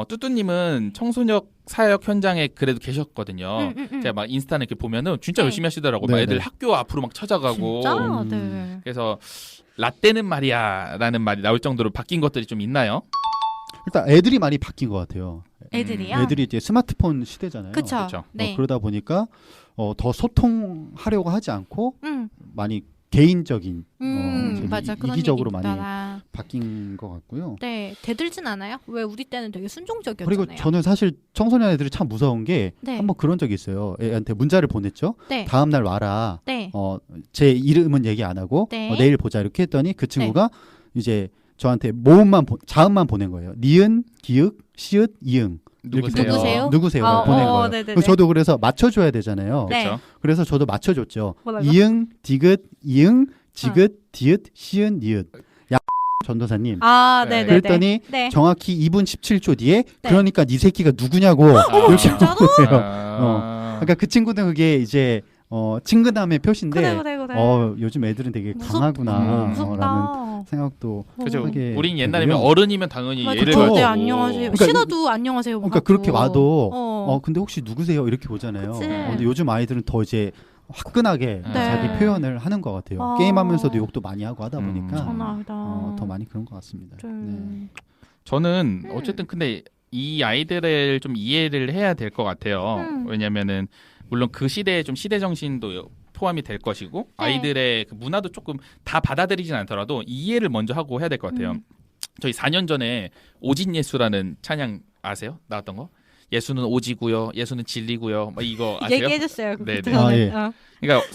뚜뚜님은 청소년 사역 현장에 그래도 계셨거든요. 제가 막 인스타나 이렇게 보면은 진짜 열심히 하시더라고. 막 애들 학교 앞으로 막 찾아가고. 진짜? 그래서 라떼는 말이야라는 말이 나올 정도로 바뀐 것들이 좀 있나요? 일단 애들이 많이 바뀐 것 같아요. 애들이요? 애들이 이제 스마트폰 시대잖아요. 그렇죠. 그러다 보니까 더 소통하려고 하지 않고 많이 개인적인 맞아. 이기적으로 많이 바뀐 것 같고요. 네, 대들진 않아요? 왜 우리 때는 되게 순종적이었잖아요. 그리고 저는 사실 청소년 애들이 참 무서운 게 한번 그런 적이 있어요. 애한테 문자를 보냈죠. 다음 날 와라. 제 이름은 얘기 안 하고 내일 보자 이렇게 했더니 그 친구가 이제 저한테 자음만 보낸 거예요. 니은, 기읍, 시읒, 이응. 누구세요? 보낸 거예요. 저도 그래서 맞춰줘야 되잖아요. 그래서 저도 맞춰줬죠. 이응, 디귿, 이응, 지긋, 디귿, 시은, 니읒. 전도사님. 그랬더니 정확히 2분 17초 뒤에 그러니까 네 새끼가 누구냐고. 진짜로? 그러니까 그 친구는 그게 이제 친근함의 표시인데 그래. 요즘 애들은 되게 강하구나 라는 생각도 그죠. 하게 우린 옛날이면 되고요. 어른이면 당연히 예를 들어 안녕하세요. 신어도 안녕하세요. 그러니까 그렇게 와도 근데 혹시 누구세요 이렇게 보잖아요. 근데 요즘 아이들은 더 이제 화끈하게 자기 표현을 하는 것 같아요. 게임하면서도 욕도 많이 하고 하다 보니까 더 많이 그런 것 같습니다. 저는 어쨌든 근데 이 아이들을 좀 이해를 해야 될 것 같아요. 왜냐면은 물론 그 시대의 좀 시대 정신도 포함이 될 것이고 아이들의 그 문화도 조금 다 받아들이진 않더라도 이해를 먼저 하고 해야 될 것 같아요. 저희 4년 전에 오직 예수라는 찬양 아세요? 나왔던 거? 예수는 오지고요, 예수는 진리고요. 막 이거 아세요? 얘기해줬어요. 네네. 그러니까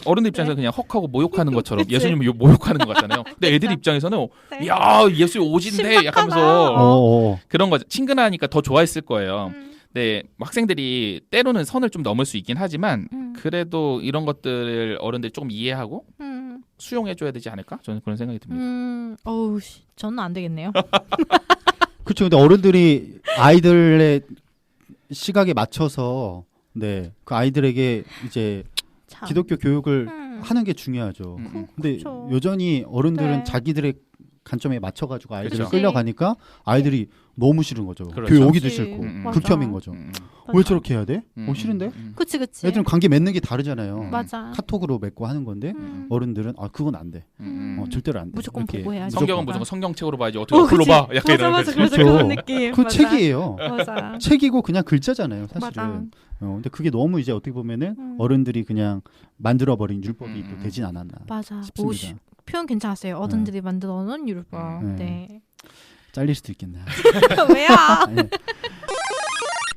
어른들 입장에서 그냥 헉하고 모욕하는 것처럼 예수님을 모욕하는 것 같잖아요. 근데 애들 입장에서는 야 예수 오진데 약하면서 그런 거죠. 친근하니까 더 좋아했을 거예요. 네, 학생들이 때로는 선을 좀 넘을 수 있긴 하지만 그래도 이런 것들을 어른들이 조금 이해하고 수용해줘야 되지 않을까? 저는 그런 생각이 듭니다. 저는 안 되겠네요. 그렇죠. 근데 어른들이 아이들의 시각에 맞춰서 그 아이들에게 이제 기독교 교육을 하는 게 중요하죠. 근데 여전히 어른들은 자기들의 관점에 맞춰가지고 아이들을 그렇죠. 끌려가니까 아이들이 너무 싫은 거죠. 그렇죠. 교회 오기도 싫고 맞아. 극혐인 거죠. 왜 저렇게 해야 돼? 싫은데? 그치. 애들은 관계 맺는 게 다르잖아요. 맞아. 카톡으로 맺고 하는 건데 어른들은 그건 안 돼. 절대로 안 돼. 무조건 보고 해야지. 성경은 무조건 성경책으로 봐야지 어떻게 글로 봐. 약간 이런 맞아. 거지. 그런 느낌. 그 책이에요. 맞아. 책이고 그냥 글자잖아요, 사실은. 맞아. 근데 그게 너무 이제 어떻게 보면은 어른들이 그냥 만들어버린 율법이 또 되진 않았나 맞아. 싶습니다. 표현 괜찮았어요. 어른들이 만들어 놓은 율법. 네. 잘릴 수도 있겠네요. 왜요?